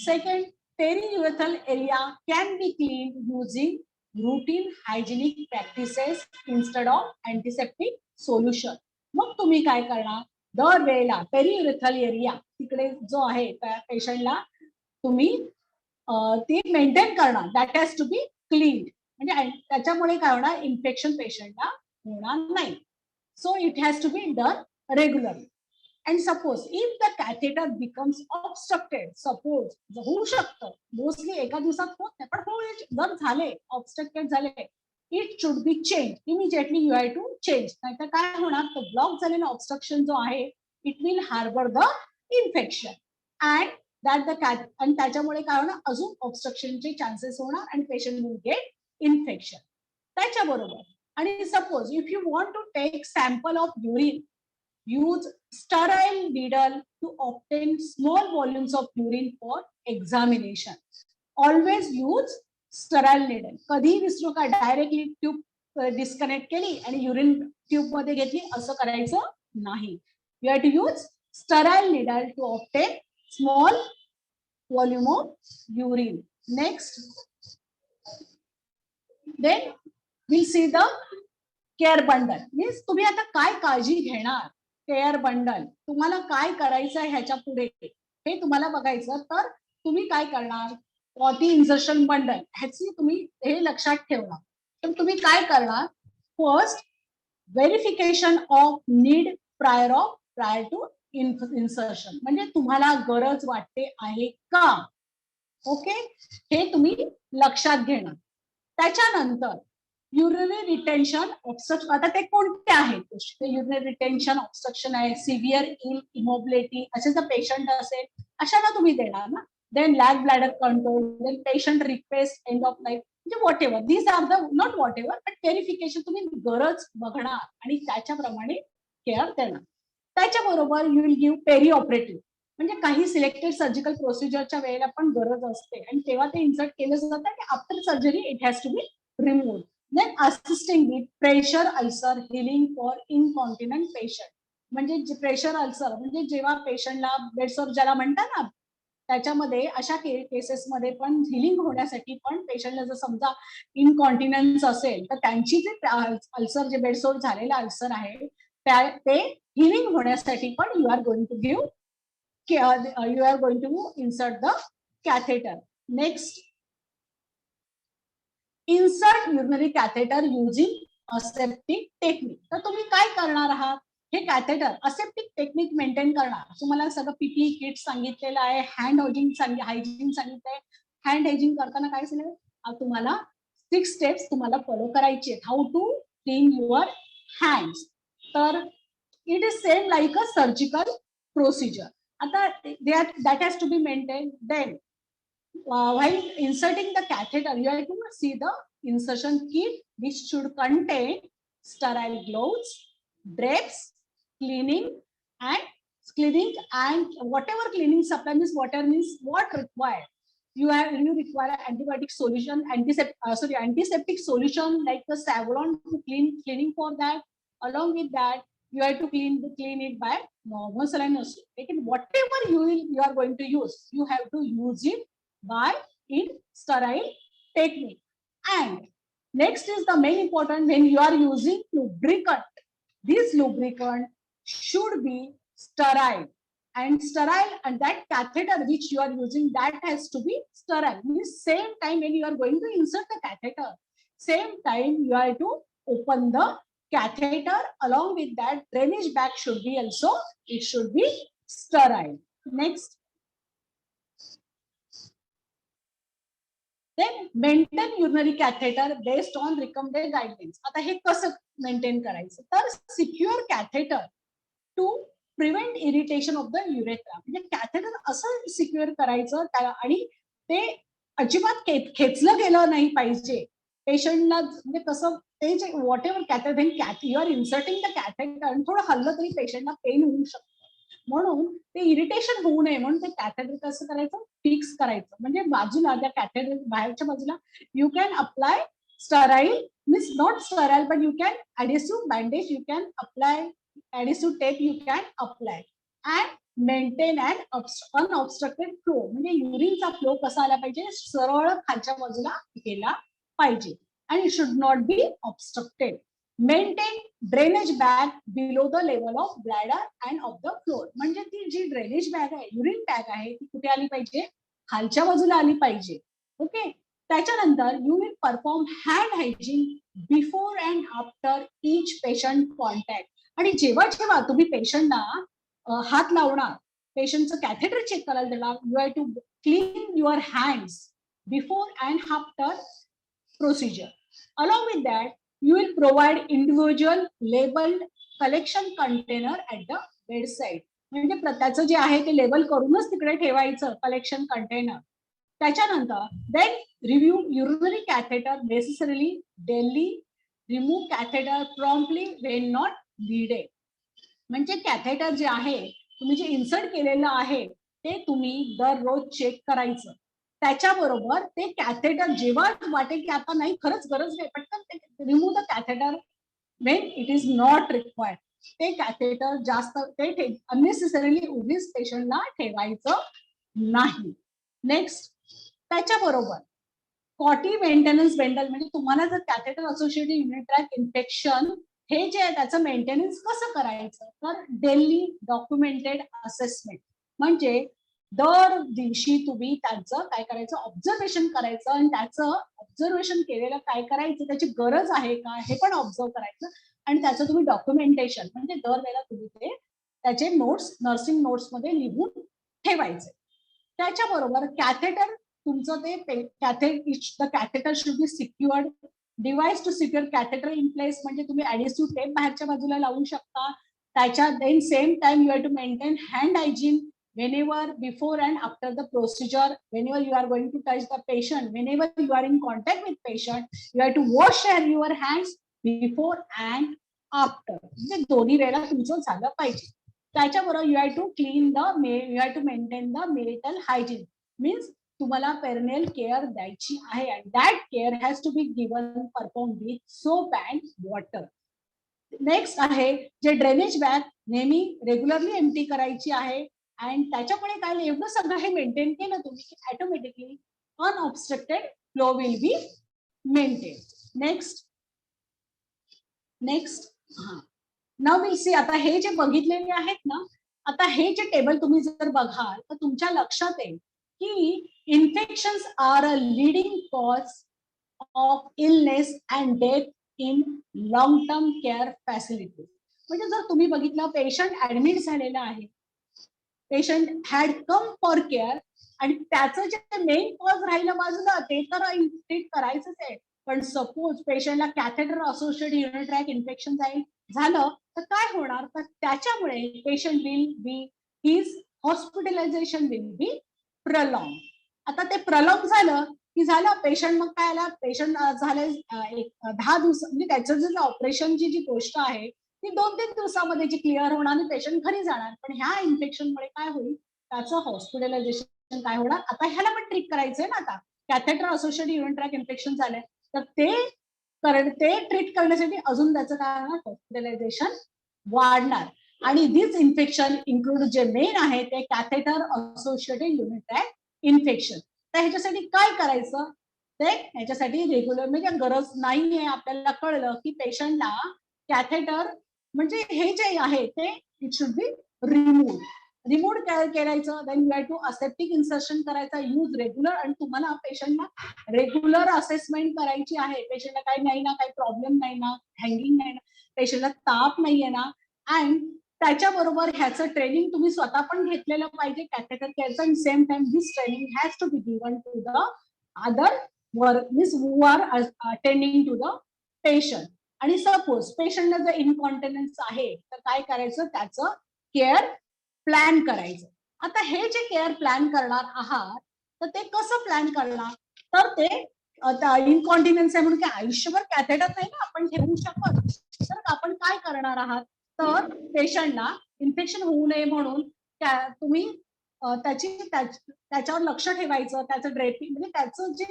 second, periurethral area can be clean using routine hygienic practices instead of antiseptic solution. मग तुम्ही काय करणार, दरवेळेला पेरियुरेथ्रल area तिकडे जो आहे त्या पेशंटला तुम्ही ती मेंटेन करणार. That has to be clean. म्हणजे त्याच्यामुळे काय होणार, इन्फेक्शन पेशंटला होणार नाही. So it has to be done regularly. And suppose if the catheter becomes obstructed, suppose होऊ शकतं, मोस्टली एका दिवसात होत नाही, पण जर झाले ऑब्स्ट्रक्टेड झाले, it should be change immediately. You have to change. नाहीतर काय होणार, तो ब्लॉक झालेला ऑब्स्ट्रक्शन जो आहे it will harbour the infection and that the आणि त्याच्यामुळे काय होणार, अजून ऑब्स्ट्रक्शनचे चान्सेस होणार आणि पेशंट विल गेट इन्फेक्शन. त्याच्याबरोबर आणि suppose if you want to take sample of urine, use sterile needle to obtain small volumes of urine for examination. Always use sterile needle. कधीही विसरू का, डायरेक्टली ट्यूब डिस्कनेक्ट केली आणि urine tube मध्ये घेतली असं करायचं नाही. You have to use sterile needle to obtain small volume of urine. Next, then we'll see the care bundle. Means तुम्ही आता काय काळजी घेणार, केअर बंडल तुम्हाला काय करायचं आहे ह्याच्या पुढे हे तुम्हाला बघायचं. तर तुम्ही काय करणार, पॉटी इन्सर्शन बंडल ह्याची तुम्ही हे लक्षात ठेवणार. तर तुम्ही काय करणार, first verification of need prior to insertion. म्हणजे तुम्हाला गरज वाटते आहे का, ओके, हे तुम्ही लक्षात घेणार. त्याच्यानंतर युरिनरी रिटेन्शन ऑब्स्ट्रक्शन. आता ते कोणते आहेत, युरिनरी रिटेन्शन ऑब्स्ट्रक्शन आहे, सिव्हिअर इमोबिलिटी असे जर पेशंट असेल अशाला तुम्ही देणार ना. Then lack bladder control, then patient request end of life, म्हणजे whatever these are the not whatever but verification. तुम्ही गरज बघणार आणि त्याच्याप्रमाणे केअर देणार. त्याच्याबरोबर you will give peri operative, म्हणजे काही सिलेक्टेड सर्जिकल प्रोसिजरच्या वेळेला पण गरज असते आणि तेव्हा ते इन्सर्ट केलं जातं की after surgery it has to be remove. Then assisting with pressure ulcer healing for incontinent patient. म्हणजे प्रेशर अल्सर म्हणजे जेव्हा पेशंटला बेडसोर ज्याला म्हणतात ना, त्याच्यामध्ये अशा केसेसमध्ये पण हिलिंग होण्यासाठी पण पेशंटला जर समजा इनकॉन्टिनन्स असेल तर त्यांची जे अल्सर जे बेडसोर झालेला अल्सर आहे ते हिलिंग होण्यासाठी पण you are going to give you are going to insert the catheter. Next, insert urinary catheter using aseptic technique. तर तुम्ही काय करणार आहात, हे कॅथेटर असेप्टिक टेक्निक मेंटेन करणार. तुम्हाला सगळं पीपी किट सांगितलेलं आहे, हँड हायजीन सांगितलंय. हँड हायजीन करताना काय सांगितलं तुम्हाला, 6 स्टेप्स तुम्हाला फॉलो करायचे आहेत. How to clean your hands. तर it is same like a surgical procedure. आता that has to be maintain. Then while inserting the catheter, you have to see the insertion kit, which should contain sterile gloves, drapes, cleaning and whatever cleaning supply means. Whatever means what required. You require antibiotic solution, antiseptic solution like the Savlon to cleaning for that. Along with that, you have to clean it by normal saline. Whatever you are going to use, you have to use it by in sterile technique. And next is the main important, when you are using lubricant, this lubricant should be sterile and that catheter which you are using that has to be sterile. Means same time when you are going to insert the catheter, same time you have to open the catheter. Along with that, drainage bag should be also, it should be sterile. Next, then maintain urinary catheter based on recommended guidelines. आता हे कसं maintain करायचं, तर secure catheter to prevent irritation of the urethra. म्हणजे catheter असं secure करायचं त्याला, आणि ते अजिबात खेचलं गेलं नाही पाहिजे पेशंटला. म्हणजे कसं ते जे whatever catheter you are inserting the catheter आणि थोडं हल्लं तरी पेशंटला पेन होऊ शकतं. म्हणून ते इरिटेशन होऊ नये म्हणून ते कॅथेटर कसं करायचं, फिक्स करायचं. म्हणजे बाजूला त्या कॅथेटर बाहेरच्या बाजूला you can apply sterile, means not sterile but you can adhesive bandage, you can apply adhesive tape, you can apply and maintain and unobstructed flow. म्हणजे युरिनचा फ्लो कसा आला पाहिजे, सरळ खालच्या बाजूला गेला पाहिजे आणि it should not be obstructed. Maintain drainage bag below the level of bladder and of the floor. म्हणजे ती जी ड्रेनेज बॅग आहे, युरिन बॅग आहे, ती कुठे आली पाहिजे, खालच्या बाजूला आली पाहिजे. ओके. त्याच्यानंतर you will perform hand hygiene before and after each patient contact. आणि जेव्हा जेव्हा तुम्ही पेशंटला हात लावणार, पेशंटचं कॅथेटर चेक करायला देणार, you have to clean your hands before and after procedure. Along with that, you will provide individual labeled collection container at the bedside. म्हणजे त्याचं जे आहे ते लेबल करूनच तिकडे ठेवायचं कलेक्शन कंटेनर. त्याच्यानंतर then review urinary catheter necessarily daily, remove catheter promptly when not needed. म्हणजे कॅथेटर जे आहे तुम्ही जे इन्सर्ट केलेलं आहे ते तुम्ही दररोज चेक करायचं. त्याच्याबरोबर ते कॅथेटर जेव्हा वाटेल की आता नाही, खरंच गरज नाही, पटकन remove the catheter Wien it is not required. ते कॅथेटर जास्त ते अननेसेसरीली उगीच पेशंटला ठेवायचं नाही. नेक्स्ट, त्याच्याबरोबर कॉटी मेंटेनन्स बेंडल. म्हणजे तुम्हाला जर catheter associated urinary tract infection हे जे आहे त्याचं मेंटेनन्स कसं करायचं, तर डेली डॉक्युमेंटेड असेसमेंट. म्हणजे दर दिवशी तुम्ही त्याचं काय करायचं, ऑब्झर्वेशन करायचं आणि त्याचं ऑब्झर्वेशन केलेलं काय करायचं, त्याची गरज आहे का हे पण ऑब्झर्व करायचं आणि त्याचं तुम्ही डॉक्युमेंटेशन म्हणजे दरवेळेला तुम्ही ते त्याचे नोट्स नर्सिंग नोट्स मध्ये लिहून ठेवायचे. त्याच्याबरोबर कॅथेटर तुमचं ते catheter should be secured, device to secure catheter in place. म्हणजे तुम्ही ऍडेसिव्ह टेप बाहेरच्या बाजूला लावू शकता. त्याच्या then same time you have to maintain hand hygiene whenever before and after the procedure, whenever you are going to touch the patient, whenever you are in contact with patient, you have to wash your hands before and after. म्हणजे दोन्ही वेळेला तुमचं झालं पाहिजे. त्याच्याबरोबर you have to clean you have to maintain the marital hygiene. Means तुम्हाला perineal care द्यायची आहे आणि that care has to be given perform with soap and water. Next आहे जे ड्रेनेज बॅग नेहमी रेग्युलरली एम्प्टी करायची आहे आणि त्याच्यामुळे काय एवढं सगळं हे मेंटेन केलं तुम्ही की automatically unobstructed flow will be maintain. Next now will C. आता हे जे बघितलेले आहेत ना, आता हे जे टेबल तुम्ही जर बघाल तर तुमच्या लक्षात येईल की infections are a leading cause of illness and death in long term care facilities. म्हणजे जर तुम्ही बघितलं पेशंट ऍडमिट झालेला आहे, patient had come for care आणि त्याचं जे मेन कॉज राहिलं बाजूला ते तर ट्रीट करायचंच आहे. पण सपोज पेशंटला catheter associated urinary tract infection झालं तर काय होणार, तर त्याच्यामुळे patient will be his hospitalization will be prolong. आता ते प्रलॉंग झालं की झालं पेशंट, मग काय आला पेशंट झाले 10 दिवस, म्हणजे त्याचं जे ऑपरेशनची जी गोष्ट आहे ती 2-3 दिवसामध्ये जी क्लिअर होणार आणि पेशंट घरी जाणार. पण ह्या इन्फेक्शनमुळे काय होईल, त्याचं हॉस्पिटलायझेशन काय होणार. आता ह्याला पण ट्रीट करायचंय ना, आता catheter associated urinary tract infection झालंय तर ते ट्रीट करण्यासाठी अजून त्याचं काय होणार, हॉस्पिटलायझेशन वाढणार. आणि दिस इन्फेक्शन इन्क्लूड जे मेन आहे ते catheter associated urinary tract infection. तर ह्याच्यासाठी काय करायचं, ते ह्याच्यासाठी रेग्युलर म्हणजे गरज नाहीये. आपल्याला कळलं की पेशंटला कॅथेटर म्हणजे हे जे आहे ते इट शुड बी रिमूव्ह करायचं. Then you have to aseptic insertion करायचा, यूज रेग्युलर. आणि तुम्हाला पेशंटला रेग्युलर असेसमेंट करायची आहे, पेशंटला काही नाही ना, काही प्रॉब्लेम नाही ना, हँगिंग नाही ना, पेशंटला ताप नाहीये ना. अँड त्याच्याबरोबर ह्याचं ट्रेनिंग तुम्ही स्वतः पण घेतलेलं पाहिजे कॅथेटर केअरचं. Same time this training has to be given to the other means who are attending to the patient. आणि सपोज पेशंटला जर इनकॉन्टिनन्स आहे तर काय करायचं, त्याचं केअर प्लॅन करायचं. आता हे जे केअर प्लॅन करणार आहात तर ते कसं प्लॅन करणार, तर ते इनकॉन्टिनन्स आहे म्हणून काय आयुष्यभर कॅथेटर नाही ना आपण ठेवू शकत. तर आपण काय करणार आहात, तर पेशंटला इन्फेक्शन होऊ नये म्हणून तुम्ही त्याच्यावर लक्ष ठेवायचं, त्याचं ड्रेपिंग म्हणजे त्याचं जे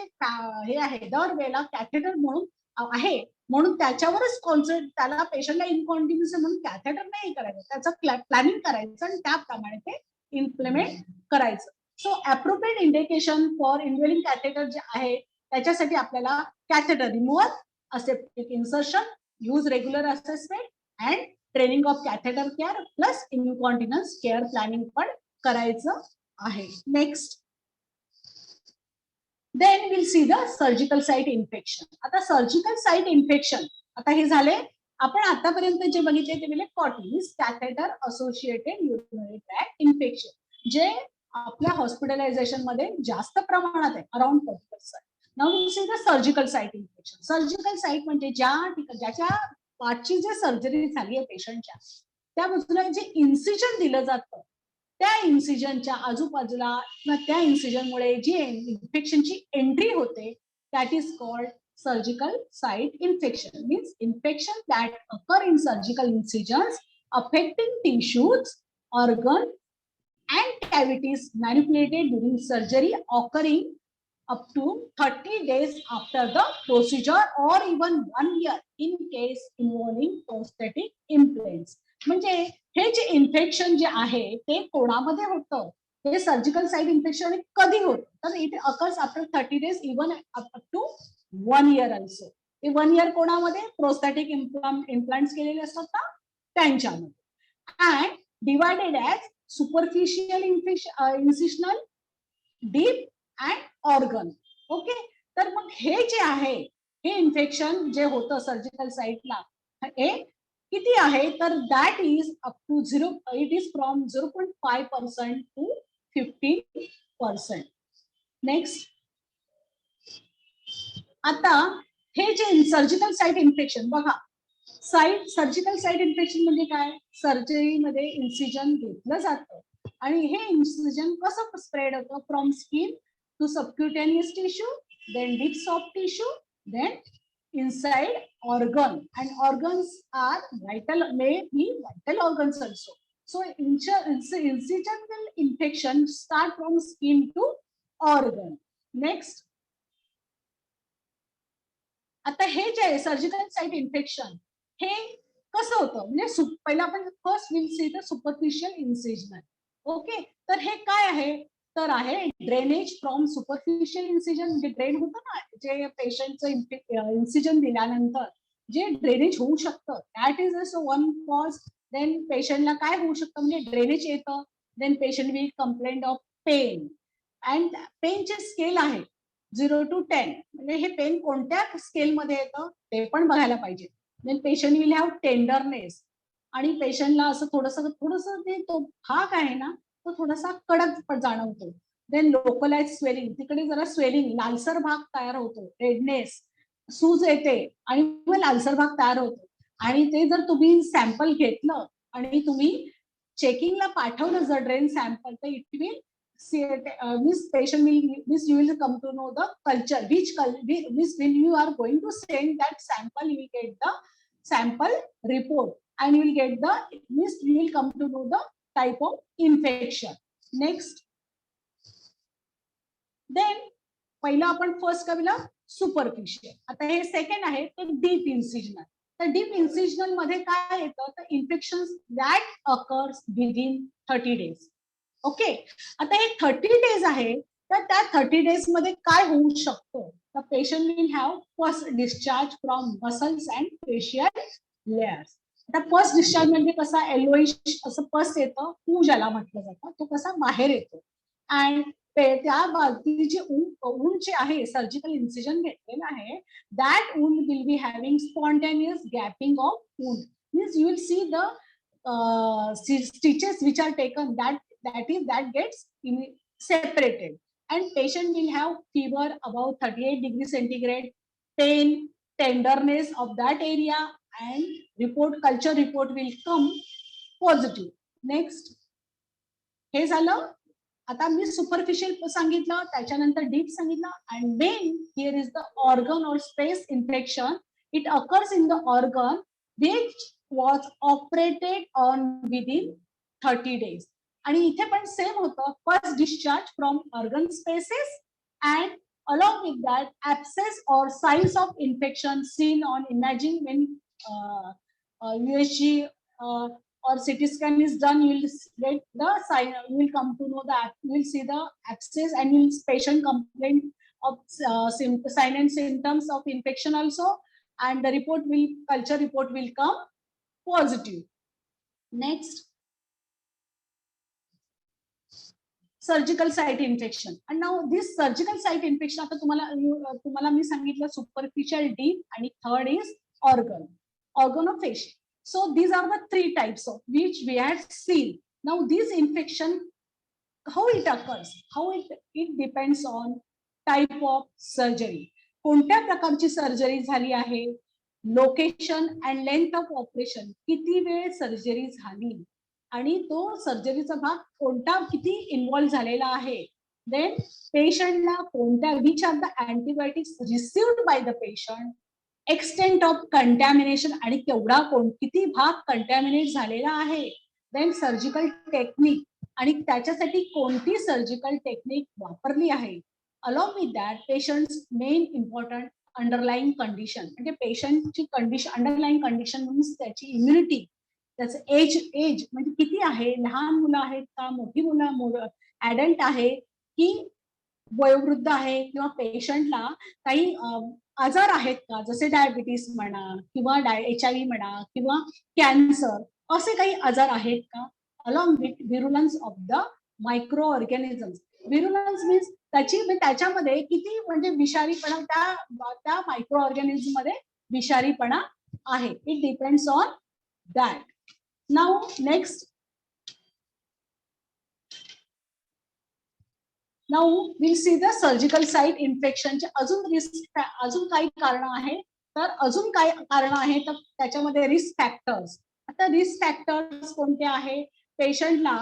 हे आहे दरवेळेला कॅथेटर म्हणून आहे म्हणून त्याच्यावरच कॉन्सन्ट्रेट, त्याला पेशंटला इनकॉन्टिन्युअस म्हणून कॅथेटर नाही करायचं, त्याचं प्लॅनिंग करायचं आणि त्याप्रमाणे ते इम्प्लिमेंट करायचं. So appropriate indication for indwelling catheter जे आहे त्याच्यासाठी आपल्याला catheter removal, aseptic insertion, use regular assessment and training of catheter care plus incontinence care planning पण करायचं आहे. Next then we'll see the surgical site infection. आता surgical site infection, आता हे झाले आपण आतापर्यंत जे बघितले ते म्हणजे CAUTIs catheter associated urinary tract infection, जे आपल्या हॉस्पिटलायझेशन मध्ये जास्त प्रमाणात आहे, around 40%. Now will see the surgical site infection. Surgical site म्हणजे ज्याच्या पाठची जे सर्जरी झाली आहे पेशंटच्या त्या बाजूला जे इन्सिजन दिलं जातं त्या इन्सिजनच्या आजूबाजूला त्या इन्सिजनमुळे जी इन्फेक्शनची एंट्री होते that is called surgical site infection. Means infection that occur in surgical incisions affecting tissues, organ and cavities manipulated during surgery occurring up to 30 days after the procedure or even 1 year in case involving prosthetic implants. म्हणजे हे जे infection जे आहे ते कोणामध्ये होतं, ते surgical site infection कधी होतं, तर it occurs after 30 days even up to 1 year also. ते 1 year कोणामध्ये, प्रोस्थेटिक इम्प्लांट्स केलेले असतात ना त्यांच्यामध्ये. And divided as superficial incisional, deep and organ. Okay, तर मग हे जे आहे हे इन्फेक्शन जे होतं सर्जिकल साइटला हे किती आहे, तर that is up to 0, it is from 0.5% to 15%. Next, आता हे जे सर्जिकल साइट इन्फेक्शन बघा, सर्जिकल साइट इन्फेक्शन म्हणजे काय, सर्जरीमध्ये इन्सिजन घेतलं जातं आणि हे इन्सिजन कसं स्प्रेड होतं, from skin to subcutaneous tissue, then deep soft tissue, then inside organ, and organs are vital, may be vital organs also. So incisional infection start from skin to organ. Next, आता हे जे आहे surgical site infection हे कसं होतं, म्हणजे पहिला आपण first will see the superficial incisional. Okay, तर हे काय आहे, तर आहे ड्रेनेज फ्रॉम सुपरफिशियल इन्सिजन, म्हणजे ड्रेन होतं ना जे पेशंटचं इन्सिजन दिल्यानंतर जे ड्रेनेज होऊ शकतं, दॅट इज असं वन कॉज. देन पेशंटला काय होऊ शकतं, म्हणजे ड्रेनेज येतं, then patient will complaint of pain, and पेनचे स्केल आहे 0 to 10, म्हणजे हे पेन कोणत्या स्केलमध्ये येतं ते पण बघायला पाहिजे. Then patient will have tenderness, आणि पेशंटला असं थोडंसं ते तो भाग आहे ना तो थोडासा कडक जाणवतो. देन लोकलाइज स्वेलिंग, तिकडे जरा स्वेलिंग लालसर भाग तयार होतो, रेडनेस, सूज येते आणि मग लालसर भाग तयार होतो. आणि ते जर तुम्ही सॅम्पल घेतलं आणि तुम्ही चेकिंगला पाठवलं जर ड्रेन सॅम्पल, तर it will patient will you will come to know the culture which when you are going to send that sample you will get the sample report and you will get the you will come to know the type of infection. Next, then पहिला आपण first करूया superficial. आता हे second आहे ते deep इन्सिजनल. तर deep इन्सिजनल मध्ये काय येतं, तर infection that occurs within 30 days. Okay, आता हे 30 days आहे, तर त्या 30 days मध्ये काय होऊ शकतं, तर patient will have first discharge from muscles and facial layers. आता फर्स्ट डिस्चार्ज म्हणजे कसा येलोइश असं पस येतं, पू ज्याला म्हटलं जातं, तो कसा बाहेर येतो. अँड त्या बाजूची ऊन जे आहे सर्जिकल इन्सिजन घेतलेलं आहे that wound will be having spontaneous gaping of wound. Means you will see the stitches which are taken that gets separated. and patient will have fever above 38 degrees centigrade, pain, tenderness of that area, and culture report will come positive. Next, हे झालं. आता मी superficial सांगितलं, त्याच्यानंतर deep सांगितलं, and main here is the organ or space infection. It occurs in the organ which was operated on within 30 days. आणि इथे पण same होतं, first discharge from organ spaces and along with that abscess or signs of infection seen on imaging when USG or CT scan is done. You will get the sign, you will come to know that, you will see the abscess and you will patient complaint of sign and symptoms of infection also, and the culture report will come positive. Next, surgical site infection. and now this surgical site infection, आता तुम्हाला मी सांगितलं superficial, deep, आणि third is organophagia. So these are the three types of which we had seen. Now this infection, how it occurs, how it depends on type of surgery. कोणत्या प्रकारची surgery झाली आहे, location and length of operation, किती वेळ surgery झाली, आणि तो सर्जरीचा भाग कोणता किती इन्व्हॉल्व झालेला आहे. देन पेशंटला कोणत्या which are the antibiotics received by the patient, extent of contamination आणि केवढा किती भाग कंटॅमिनेट झालेला आहे. देन सर्जिकल टेक्निक आणि त्याच्यासाठी कोणती सर्जिकल टेक्निक वापरली आहे. Along with that patients main important underlying condition, म्हणजे पेशंटची कंडिशन, अंडरलाईंग कंडिशन मीन्स त्याची इम्युनिटी, त्याचं एज म्हणजे किती आहे, लहान मुलं आहेत का, मोठी मुलं, ऍडल्ट आहे की वयोवृद्ध आहे, किंवा पेशंटला काही आजार आहेत का, जसे डायबिटीस म्हणा किंवा HIV म्हणा किंवा कॅन्सर, असे काही आजार आहेत का. Along with virulence of the microorganisms. Virulence means त्याच्यामध्ये किती म्हणजे विषारीपणा, त्या मायक्रो ऑर्गॅनिझम मध्ये विषारीपणा आहे. It depends on that. Now next, now we'll see the surgical site infection चे अजून काही कारण आहे. तर अजून काय कारण आहे तर त्याच्यामध्ये रिस्क फॅक्टर्स. आता रिस्क फॅक्टर्स कोणते आहे, पेशंटला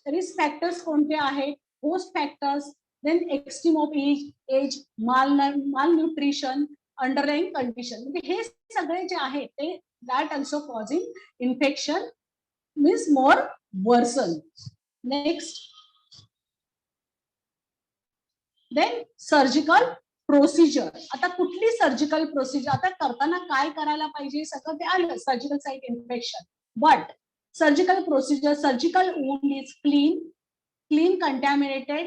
रिस्क फॅक्टर्स कोणते आहे, host factors, then extreme of age, malnutrition, underlying condition, म्हणजे हे सगळे जे आहे ते that also causing infection means more worsen. Next, then surgical procedure. आता कुठली सर्जिकल प्रोसिजर, आता करताना काय करायला पाहिजे सगळं ते आलं, surgical site infection. But surgical procedure, surgical wound is clean, contaminated,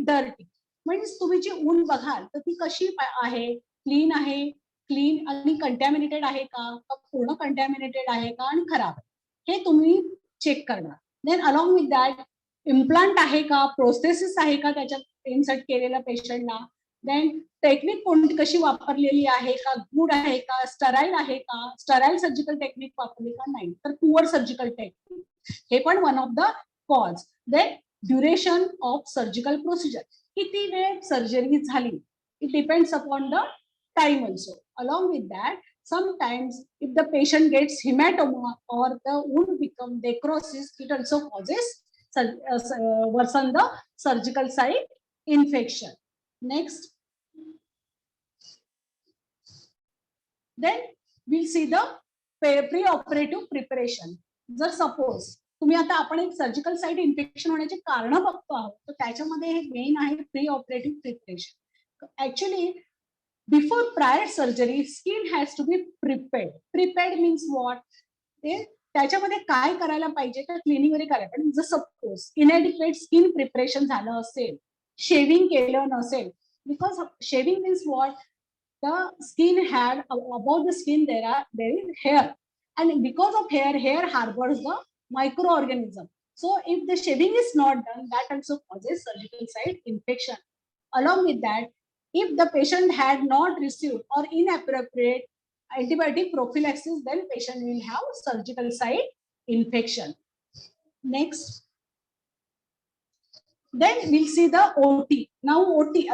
dirty. म्हणजे तुम्ही जी वुंड बघाल तर ती कशी आहे, क्लीन आहे, क्लीन आणि कंटॅमिनेटेड आहे का, पूर्ण कंटॅमिनेटेड आहे का, आणि खराब, हे तुम्ही चेक करणार. Then along with that implant आहे का, प्रोस्थेसिस आहे का त्याच्यात इन्सर्ट केलेल्या पेशंटला. देन टेक्निक कोणती कशी वापरलेली आहे का, गुड आहे का, स्टराईल आहे का, स्टराईल सर्जिकल टेक्निक वापरली का नाही, तर पुअर सर्जिकल टेक्निक, हे पण one of the cause. Then duration of surgical procedure, किती वेळ सर्जरी झाली, it depends upon the time also. Along with that, sometimes if the patient gets hematoma or the wound become necrosis, it also causes worsen the surgical site infection. Next, then we'll see the pre-operative preparation. जर suppose तुम्ही आता आपण एक surgical site infection होण्याचे कारण बघतो आहोत, तर त्याच्यामध्ये हे मेन आहे pre operative preparation. Actually before prior surgery, skin has to be prepared. Prepared means what? त्याच्यामध्ये काय करायला पाहिजे तर क्लिनिंग वगैरे करायला पाहिजे. जर सपोज इनएडिक्वेट स्किन प्रिपरेशन झालं असेल, शेविंग केलं नसेल, because shaving means what, the skin had about the skin there is hair, and because of hair harbors the microorganism. So if the shaving is not done, that also causes surgical site infection. Along with that, if the patient had not received or inappropriate antibiotic prophylaxis, then patient will have surgical site infection. Next, Then we'll see the OT. Now OT,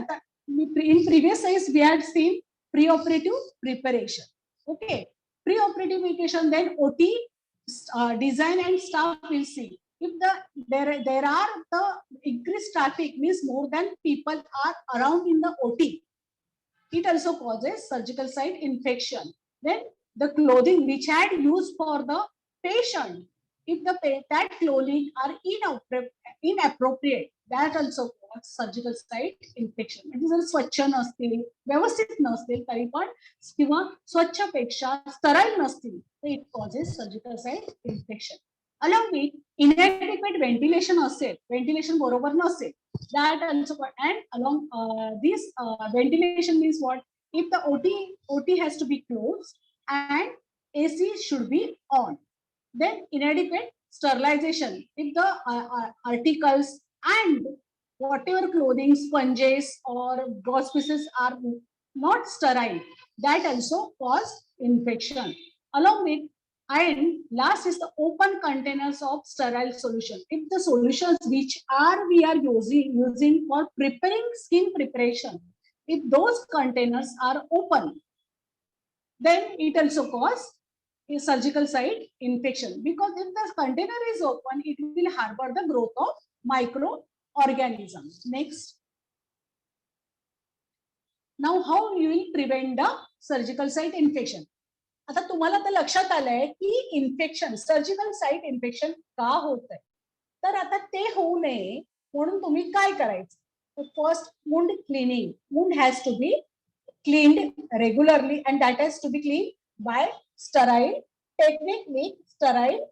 in previous slides we had seen pre-operative preparation. Okay, pre-operative preparation, then OT design and staff will see. If there are the increased traffic, means more than people are around in the OT, it also causes surgical site infection. Then the clothing which had used for the patient, if that clothing are inappropriate, that also causes surgical site infection. म्हणजे जर स्वच्छ नसतील, व्यवस्थित नसतील तरी पण किंवा स्वच्छपेक्षा sterile नसतील, तर it causes surgical site infection. Along with inadequate ventilation असेल, ventilation बरोबर नसेल, that also, and along this ventilation means what? If the OT has to be closed and AC should be on. Then inadequate sterilization. If the articles and whatever clothing, sponges or gauze pieces are not sterile, that also cause infection. Along with, and last is the open containers of sterile solution. If the solutions which we are using for preparing skin preparation, if those containers are open, then it also cause a surgical site infection, because if the container is open, it will harbor the growth of microorganisms. Next. Now, how you will prevent the surgical site infection? आता तुम्हाला तर लक्षात आलंय की infection, surgical site infection का होत आहे. तर आता ते होऊ नये म्हणून तुम्ही काय करायचं? First, wound cleaning. Wound has to be cleaned regularly, and that has to be cleaned by sterile technique with sterile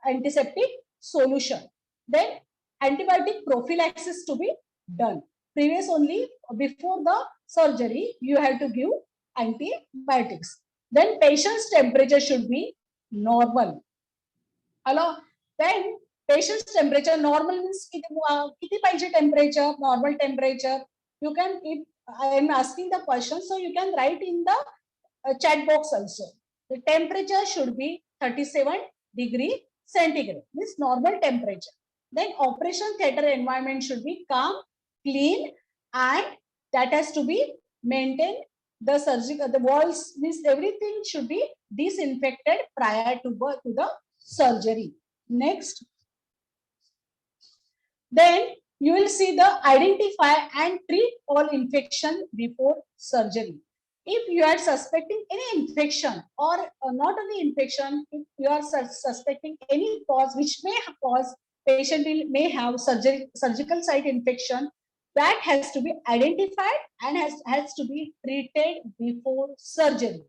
antiseptic solution. Then antibiotic prophylaxis to be done. Previous only, before the surgery, you have to give antibiotics. Then patient's temperature should be normal. Hello. Then patient's temperature normal means kiti pahije temperature, normal temperature. You can, if I am asking the question, so you can write in the chat box also. The temperature should be 37 degree centigrade, means normal temperature. Then operation theater environment should be calm, clean, and that has to be maintained. The surgical, the walls, means everything should be disinfected prior to the surgery. Next. Then you will see the identify and treat all infection before surgery. If you are suspecting any infection, or not only infection, if you are suspecting any cause which may cause patient may have surgical site infection, that has to be identified and has to be treated before surgery.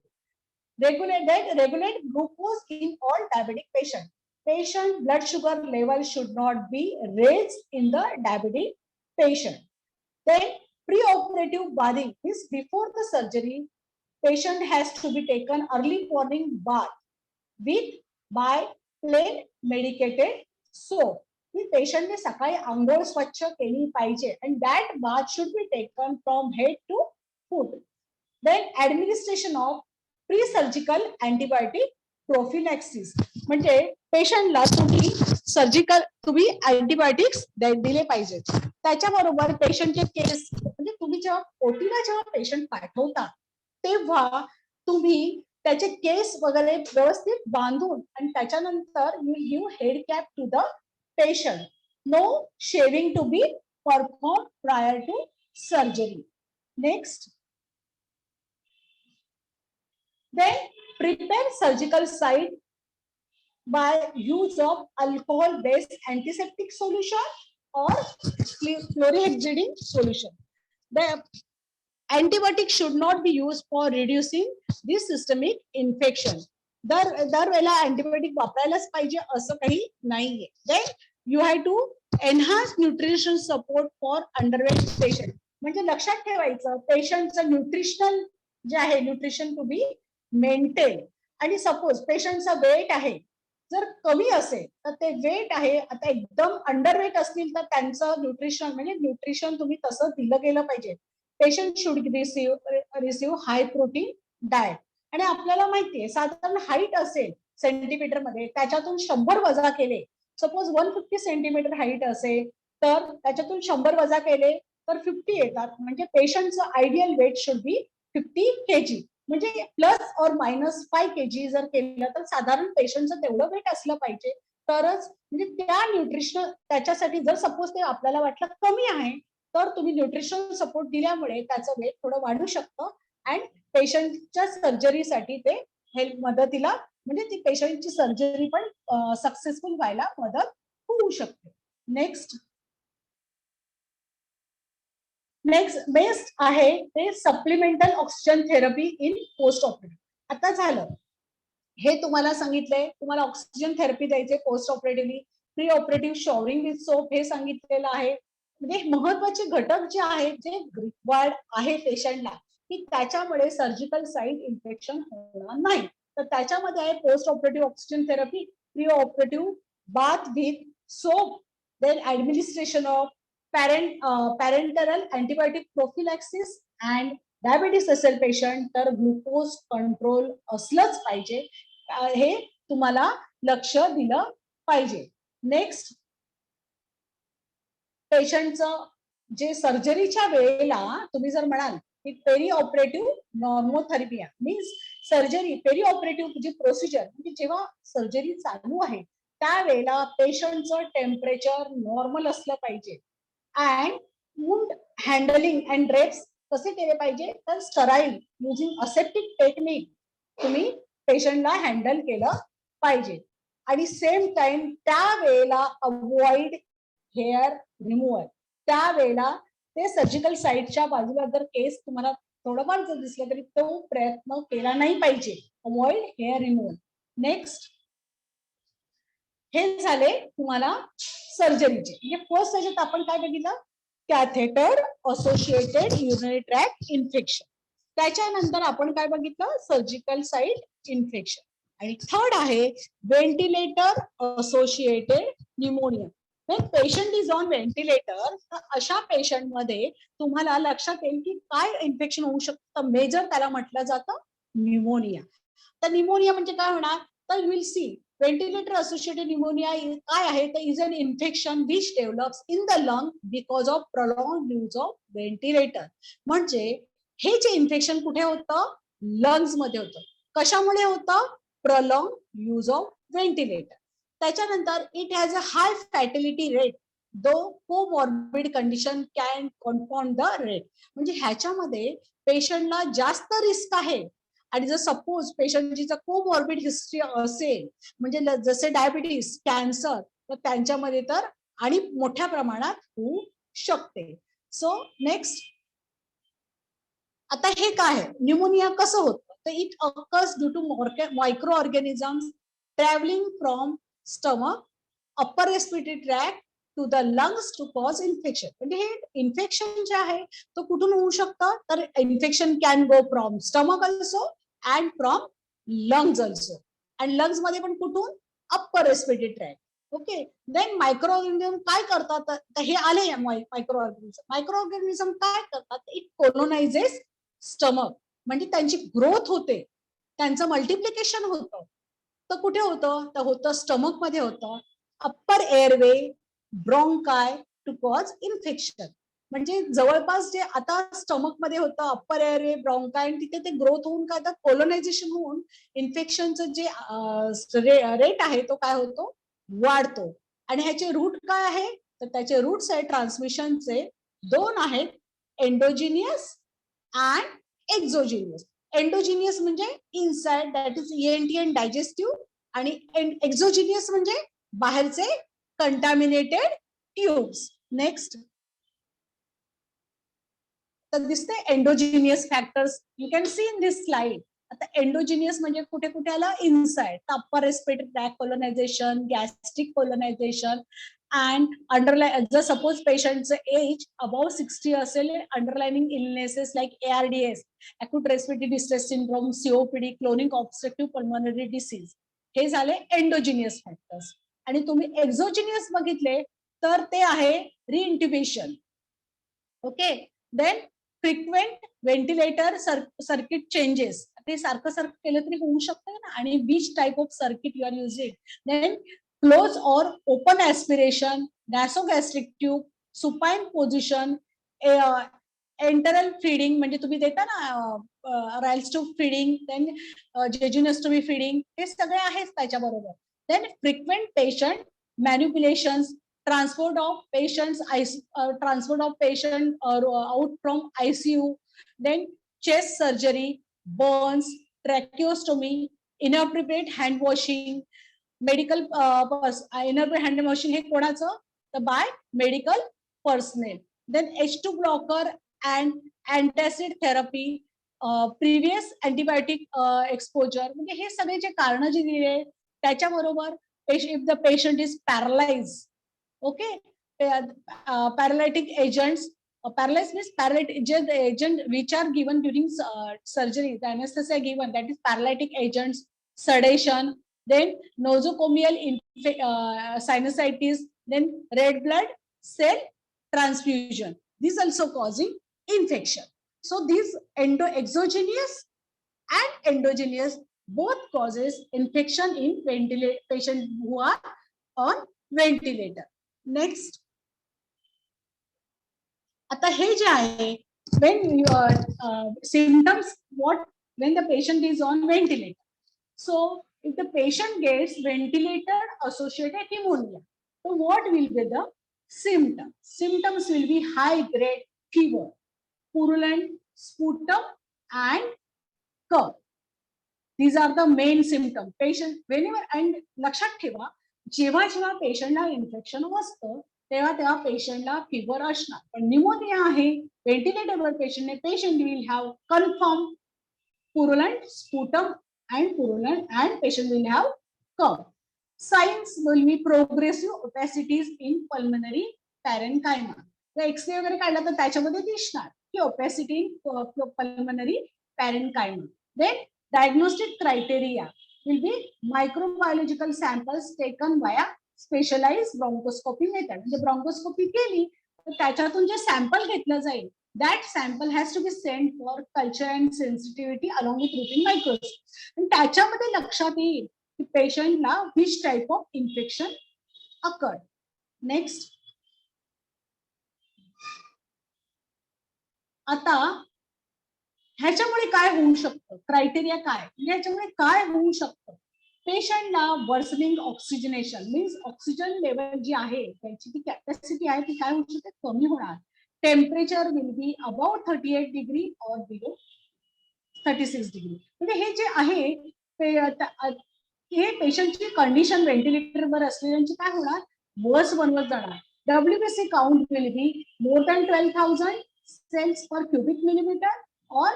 Regulate glucose in all diabetic patients. Patient blood sugar level should not be raised in the diabetic patient. Then preoperative bathing is before the surgery. Patient has to be taken early morning bath by plain medicated soap. The patient ने सकाळी अंघोळ स्वच्छ केली पाहिजे, and that bath should be taken from head to foot. Then administration of pre-surgical antibiotic prophylaxis. म्हणजे पेशंटला तुम्ही antibiotics दिले पाहिजे. त्याच्याबरोबर पेशंटचे केस, म्हणजे तुम्ही जेव्हा ओटीला जेव्हा पेशंट पाठवता तेव्हा तुम्ही त्याचे केस वगैरे व्यवस्थित बांधून, आणि त्याच्यानंतर you give head cap to the patient. No shaving to be performed prior to surgery. Next. Then prepare surgical site by use of alcohol-based antiseptic solution or chlorhexidine solution. The antibiotic should not be used for reducing this systemic infection. दरवेळेला antibiotic वापरायलाच पाहिजे असं काही नाहीये. Then you have to enhance nutrition support for underweight patient. म्हणजे लक्षात ठेवायचं पेशंटचं nutritional जे आहे, न्यूट्रिशन टू बी मेंटेन. आणि सपोज पेशंटचा वेट आहे, जर कमी असेल तर ते वेट आहे, आता एकदम अंडरवेट असतील तर त्यांचं न्यूट्रिशन, म्हणजे न्यूट्रिशन तुम्ही तसं दिलं गेलं पाहिजे. Patient should receive high protein diet. आणि आपल्याला माहितीये साधारण हाईट असेल सेंटीमीटर मध्ये, त्याच्यातून 100 वजा केले, सपोज 150 सेंटीमीटर हाईट असेल तर त्याच्यातून 100 वजा केले तर 50 येतात. म्हणजे पेशंटचं ideal weight should be 50 kg. म्हणजे प्लस और मायनस 5 kg जर केलं तर साधारण पेशंटचं तेवढं वेट असलं पाहिजे, तरच म्हणजे त्या न्यूट्रिशनल त्याच्यासाठी जर सपोज ते आपल्याला वाटलं कमी आहे तर तुम्ही न्यूट्रिशनल सपोर्ट दिल्यामुळे त्याचं वेट थोडं वाढू शकतं अँड पेशंटच्या सर्जरीसाठी ते हेल्प मदतीला म्हणजे ती पेशंटची सर्जरी पण सक्सेसफुल व्हायला मदत होऊ शकते. नेक्स्ट बेस्ट आहे ते supplemental oxygen therapy in post operative. आता झालं हे तुम्हाला सांगितलंय, तुम्हाला ऑक्सिजन थेरपी द्यायचे post operatively, pre operative showering with soap हे सांगितलेलं आहे. म्हणजे महत्वाचे घटक जे आहेत जे रिक्वायर्ड आहे पेशंटला की त्याच्यामुळे सर्जिकल साईट इन्फेक्शन होणार नाही. तर त्याच्यामध्ये आहे post operative oxygen therapy, pre operative bath with soap, then administration of parenteral antibiotic prophylaxis and diabetes असेल पेशंट तर ग्लुकोज कंट्रोल असलंच पाहिजे, हे तुम्हाला लक्ष दिलं पाहिजे. नेक्स्ट पेशंटचं जे सर्जरीच्या वेळेला तुम्ही जर म्हणाल की peri operative normotherapy means surgery peri operative जी प्रोसिजर म्हणजे जेव्हा सर्जरी चालू आहे त्यावेळेला पेशंटचं टेम्परेचर नॉर्मल असलं पाहिजे and wound handling and drapes कसे केले पाहिजे तर स्टराईल युजिंग असेप्टिक टेक्निक तुम्ही पेशंटला हँडल केलं पाहिजे. आणि सेम टाइम त्यावेळेला अवॉइड हेअर रिमूव्हल, त्यावेळेला ते सर्जिकल साईटच्या बाजूला जर केस तुम्हाला थोडंफार जर दिसलं तरी तो प्रयत्न केला नाही पाहिजे. Avoid hair removal. नेक्स्ट हे झाले तुम्हाला सर्जरीचे. म्हणजे फर्स्ट त्याच्यात आपण काय बघितलं catheter associated urinary tract infection. त्याच्यानंतर आपण काय बघितलं सर्जिकल साईट इन्फेक्शन. आणि थर्ड आहे ventilator associated pneumonia. Patient is on ventilator तर अशा पेशंट मध्ये तुम्हाला लक्षात येईल की काय इन्फेक्शन होऊ शकतं. मेजर त्याला म्हटलं जातं न्यूमोनिया. तर न्यूमोनिया म्हणजे काय होणार तर will see ventilator associated pneumonia काय आहे तर is an infection which develops in the lung because of prolong use of ventilator. म्हणजे हे जे इन्फेक्शन कुठे होतं लंग्स मध्ये होतं. कशामुळे होतं प्रॉलॉंग यूज ऑफ व्हेंटिलेटर. त्याच्यानंतर it has a high fatality rate though comorbid condition can confound the rate. म्हणजे ह्याच्यामध्ये पेशंटला जास्त रिस्क आहे आणि जर सपोज पेशंटची जर कोमॉर्बिड हिस्ट्री असेल म्हणजे जसे डायबिटीस कॅन्सर तर त्यांच्यामध्ये तर आणि मोठ्या प्रमाणात होऊ शकते. सो नेक्स्ट आता हे काय आहे न्यूमोनिया कसं होतं तर it occurs due to micro organisms travelling from stomach upper respiratory tract to the lungs to cause infection. म्हणजे हे इन्फेक्शन जे आहे तो कुठून होऊ शकतं तर infection can go from stomach also and from lungs also. आणि लंग्स मध्ये पण कुठून upper respiratory tract. Okay then micro organism काय करतात तर हे आले मायक्रो ऑर्गॅनिझम काय करतात इट कोलोनायझेस स्टमक. म्हणजे त्यांची ग्रोथ होते त्यांचं मल्टिप्लिकेशन होतं तर कुठे होतं तर होतं स्टमक मध्ये होतं upper airway bronchi to cause infection. म्हणजे जवळपास जे आता स्टमक मध्ये होतं अप्पर एअरवे ब्रॉन्काय तिथे ते ग्रोथ होऊन काय तर कोलोनायझेशन होऊन इन्फेक्शनचं जे रेट आहे तो काय होतो वाढतो. आणि ह्याचे रूट काय आहे तर त्याचे रूट्स आहेत ट्रान्समिशनचे दोन आहेत एंडोजिनियस अँड एक्झोजिनियस. एंडोजिनियस म्हणजे inside that is ENT and digestive आणि एक्झोजिनियस म्हणजे बाहेरचे कंटॅमिनेटेड ट्यूब्स. नेक्स्ट तर दिसते endogenous factors you can see in this slide. आता एंडोजिनियस म्हणजे कुठे कुठे आलं inside upper respiratory tract colonisation gastric colonisation and underline जर सपोज पेशंटचं एज अबाव 60 असेल underlining illnesses like ARDS acute respiratory distress syndrome COPD chronic obstructive pulmonary disease हे झाले एंडोजिनियस फॅक्टर्स. आणि तुम्ही एक्झोजिनियस बघितले तर ते आहे reintubation. Okay then frequent ventilator circuit changes ते सारखं केलं तरी होऊ शकतं ना आणि which type of circuit you are using. Then close or open aspiration, nasogastric tube, supine position, enteral feeding म्हणजे तुम्ही देता ना Ryle's tube feeding, then jejunostomy feeding, हे सगळे आहेत त्याच्याबरोबर. Then frequent patient manipulations, transport of patient out from ICU, then chest surgery, burns, tracheostomy, inappropriate hand washing, medical inappropriate hand washing हे कोणाचं तर by medical personnel. Then H2 blocker and antacid therapy, previous antibiotic exposure, म्हणजे हे सगळे जे कारण जे दिले त्याच्याबरोबर if the patient is paralyzed, okay, paralytic agents, paralyzed means paralytic agent which are given during surgery, the anesthesia given, that is paralytic agents, sedation, then nosocomial sinusitis, then red blood cell transfusion, this also causing infection. So these exogenous and endogenous both causes infection in patient who are on ventilator. Next, आता हे जे आहे, when your symptoms, what when the patient is on ventilator. So if the patient gets ventilator associated pneumonia, so what will be the symptoms? Symptoms will be high grade fever, purulent sputum and cough. These are the main symptoms. Patient whenever, and लक्षात ठेवा, जेव्हा जेव्हा पेशंटला infection असतं तेव्हा तेव्हा पेशंटला fever असणार, पण न्यूमोनिया आहे व्हेंटिलेटरवर पेशंटने, patient will have confirm purulent sputum and purulent, and patient will have cough. Signs will be progressive opacities in pulmonary parenchyma. तर एक्सरे वगैरे काढला तर त्याच्यामध्ये दिसणार की opacity in pulmonary parenchyma. Then diagnostic criteria will be microbiological samples taken via specialized bronchoscopy method. म्हणजे bronchoscopy केली तर त्याच्यातून जे सॅम्पल घेतलं जाईल, that sample has to be sent for culture and sensitivity along with routine microscopy. आणि त्याच्यामध्ये लक्षात येईल की पेशंटला which type of infection occurred. Next, आता ह्याच्यामुळे काय होऊ शकतं, क्रायटेरिया काय, ह्याच्यामुळे काय होऊ शकतं, पेशंटला worsening oxygenation means oxygen level जी आहे त्याची ती कॅपॅसिटी आहे ती काय होऊ शकते, कमी होणार. Temperature will be about 38 degree और बिलो 36 डिग्री. म्हणजे हे जे आहे हे पेशंटची कंडिशन व्हेंटिलेटरवर असलेल्यांची काय होणार, वर्स बनवत जाणार. WBC count will be more than 12,000 cells per cubic millimeter or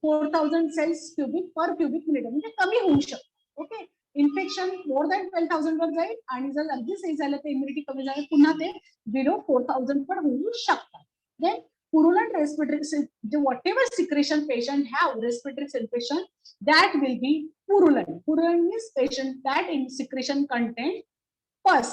4,000 cells per cubic millimeter, म्हणजे कमी होऊ शकतं. ओके, इन्फेक्शन मोर दॅन 12,000 वर जाईल आणि जर अगदी सही झालं तर इम्युनिटी कमी झालं पुन्हा ते बिलो 4,000 पण होऊ शकतात. Then purulent respiratory, whatever secretion patient have respiratory secretion, that will be purulent. Purulent means patient that in secretion contain pus.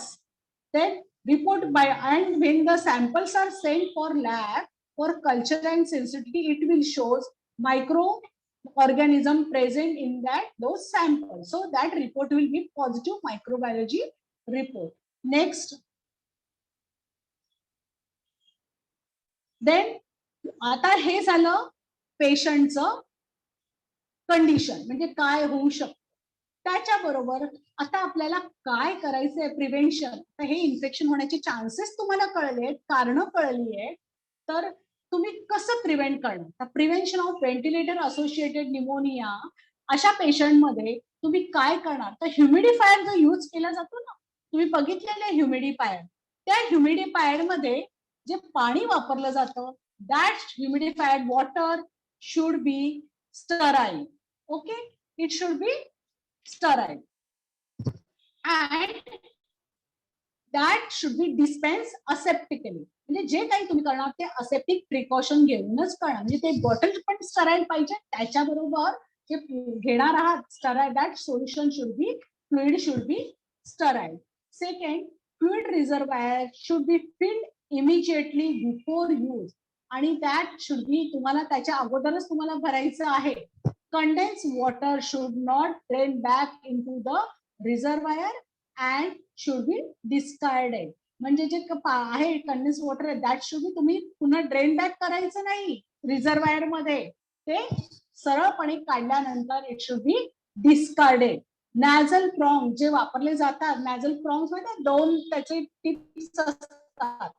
Then report by, and when the samples are sent for lab for culture and sensitivity, it will shows microorganism present in those samples. So that report will be positive microbiology report. Next, then आता हे झालं पेशंटचं condition म्हणजे काय होऊ शकतं. त्याच्याबरोबर आता आपल्याला काय करायचंय प्रिव्हेन्शन. तर हे इन्फेक्शन होण्याचे चान्सेस तुम्हाला कळले, कारण कळली आहे, तर तुम्ही कसं प्रिव्हेंट करणार. तर prevention of ventilator associated pneumonia अशा पेशंटमध्ये तुम्ही काय करणार, तर ह्युमिडिफायर जो यूज केला जातो ना, तुम्ही बघितलेले ह्युमिडिफायर, त्या ह्युमिडिफायर मध्ये जे पाणी वापरलं जातं, that humidified water should be sterile. Okay, it should be sterile and that should be dispensed aseptically. म्हणजे जे काही तुम्ही करणार ते असेप्टिक प्रिकॉशन घेऊनच करणार. म्हणजे ते बॉटल पण स्टराईल पाहिजे, त्याच्याबरोबर जे घेणार आहात sterile, that solution should be, fluid should be sterile. Second, fluid reservoir should be filled immediately before use, आणि दॅट शुड बी, तुम्हाला त्याच्या अगोदरच तुम्हाला भरायचं आहे. Condensed water should not drain back into the reservoir and should be discarded. म्हणजे जे आहे कंडेन्स वॉटर आहे दॅट शुड बी तुम्ही पुन्हा ड्रेन बॅक करायचं नाही रिझर्वायर मध्ये, ते सरळपणे काढल्यानंतर it should be discarded. Nasal prong जे वापरले जातात, नॅझल प्रॉन्ग मध्ये 2 त्याचे टिप्स असतात.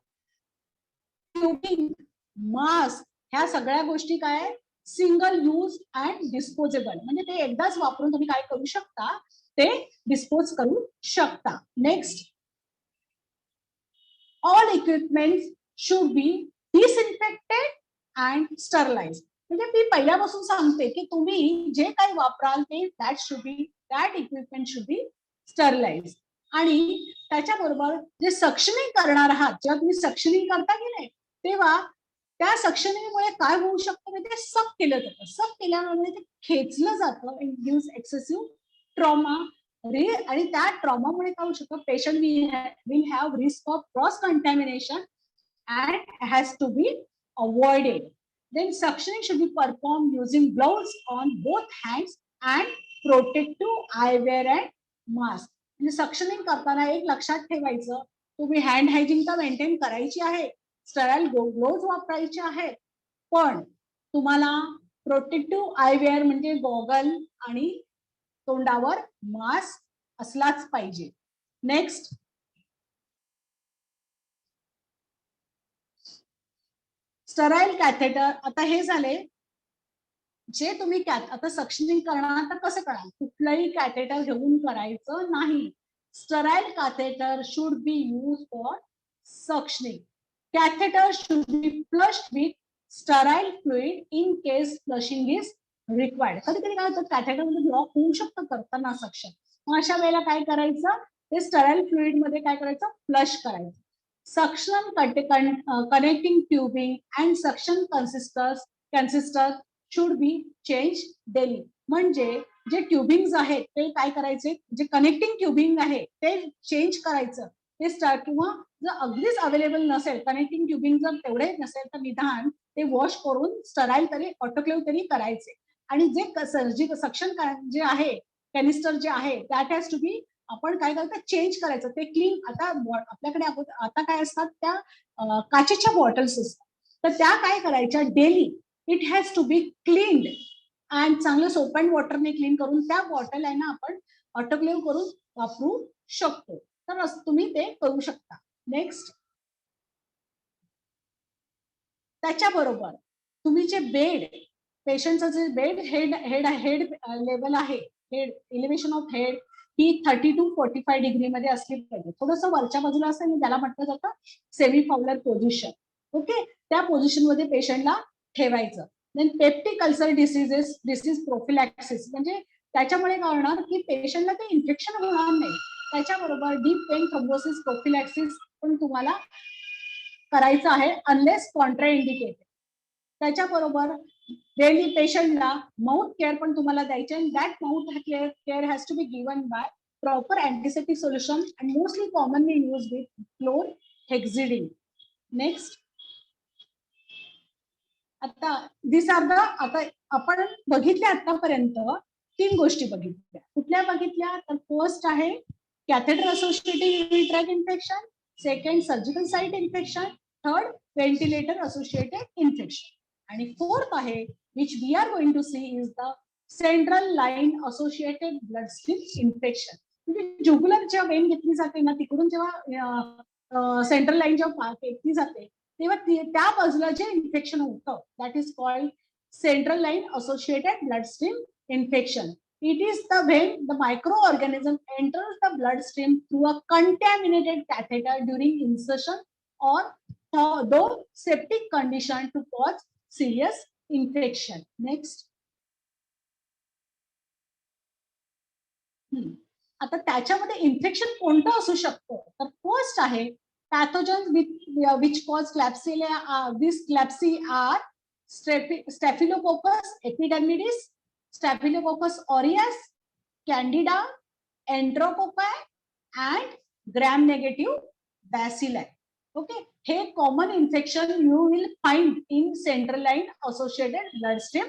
ट्यूबिंग, मास्क, ह्या सगळ्या गोष्टी काय सिंगल यूज अँड डिस्पोजेबल, म्हणजे ते एकदाच वापरून तुम्ही काय करू शकता, ते डिस्पोज करू शकता. Next, all equipment should be disinfected and sterilise. म्हणजे मी पहिल्यापासून सांगते की तुम्ही जे काही वापराल ते that equipment should be sterilize. आणि त्याच्याबरोबर जे सक्शनिंग करणार आहात, जेव्हा तुम्ही सक्शनिंग करता की नाही तेव्हा त्या सक्शनिंगमुळे काय होऊ शकतं म्हणजे ते सक केलं जातं. सक केल्यामुळे ते खेचलं जातं, इट गिव्स एक्सेसिव्ह ट्रॉमा. आणि त्या ट्रॉमामुळे काय होऊ शकतं, patient will have risk of cross contamination and has to be avoided. Then suctioning should be performed using gloves on both hands and protective eyewear and mask. म्हणजे suctioning करताना एक लक्षात ठेवायचं, तुम्ही हँड हायजीन तर मेंटेन करायची आहे, sterile gloves वापरायचे आहेत, पण तुम्हाला प्रोटेक्टिव्ह आयवेअर म्हणजे गॉगल आणि तोंडावर मास्क असलाच पाहिजे. Next, sterile catheter. आता हे झाले जे तुम्ही आता सक्शनिंग करणार तर कसं करणार, कुठलंही कॅथेटर घेऊन करायचं नाही. Sterile catheter should B use for suctioning. Catheter should B flushed with sterile fluid in case flushing is required. कधी कधी काय होतं, कॅथेटर मध्ये ब्लॉक होऊ शकतं करताना सक्शन, मग अशा वेळेला काय करायचं, ते स्टराईल फ्लुइड मध्ये काय करायचं, फ्लश करायचं. Suction connecting tubing and suction canister should be change daily. म्हणजे जे ट्युबिंग आहेत ते काय करायचे, जे कनेक्टिंग ट्युबिंग आहे ते चेंज करायचं. ते किंवा जर अगदीच अवेलेबल नसेल, कनेक्टिंग ट्युबिंग जर तेवढे नसेल तर निदान ते वॉश करून स्टराईल तरी ऑटोक्लेव्ह तरी करायचे. आणि जे सक्शन जे आहे कॅनिस्टर जे आहे दॅट हॅज टू बी आपण काय करायचं चेंज करायचं, ते क्लीन. आता आपल्याकडे आता काय असतात, त्या काचेच्या बॉटल्स असतात, तर त्या काय करायच्या daily it has to be cleaned and चांगलं सोप अँड वॉटरने क्लीन करून त्या बॉटल आहे ना आपण ऑटोक्लेव्ह करून वापरू शकतो. तर तुम्ही ते करू शकता. नेक्स्ट, त्याच्याबरोबर तुम्ही जे बेड, पेशंटचं जे बेड हेड लेवल आहे, head elevation of head he 30 to 45 degree मध्ये असली पाहिजे. थोडंसं वरच्या बाजूला असं त्याला म्हटलं जातं सेमी फाउलर पोझिशन. ओके, त्या पोझिशन मध्ये पेशंटला ठेवायचं. Then peptic ulcer disease prophylaxis, म्हणजे त्याच्यामुळे काय होणार की पेशंटला ते इन्फेक्शन होणार नाही. त्याच्याबरोबर डीप वेन थ्रोम्बोसिस प्रोफिलॅक्सिस पण तुम्हाला करायचं आहे अनलेस कॉन्ट्रा इंडिकेटेड. त्याच्याबरोबर डेली पेशंटला माउथ केअर पण तुम्हाला द्यायचे, and that mouth care has to be given by proper antiseptic solution and mostly commonly use with chlorhexidine. Next, आता दिस आर द, आता आपण बघितल्या आतापर्यंत 3 गोष्टी बघितल्या. कुठल्या बघितल्या तर फर्स्ट आहे catheter associated urinary tract infection, second surgical site infection, third ventilator associated infection, आणि फोर्थ आहे which we are going to see is the central line associated blood stream infection. म्हणजे जुगुलर जेव्हा वेन घेतली जाते ना, तिकडून जेव्हा सेंट्रल लाईन जेव्हा घेतली जाते तेव्हा त्या बाजूला जे इन्फेक्शन होतं that is called central line associated blood stream infection. It is the when the microorganism enters the bloodstream through a contaminated catheter during insertion or though septic condition to cause serious infection. Next. आता त्याच्यामध्ये infection कोणतं असू शकतं तर first आहे pathogens which cause Klebsiella. These Klebsiella are Staphylococcus epidermidis, Staphylococcus aureus, Candida, Enterococci and gram-negative bacilli. Okay, हे common infection you will find in central line associated bloodstream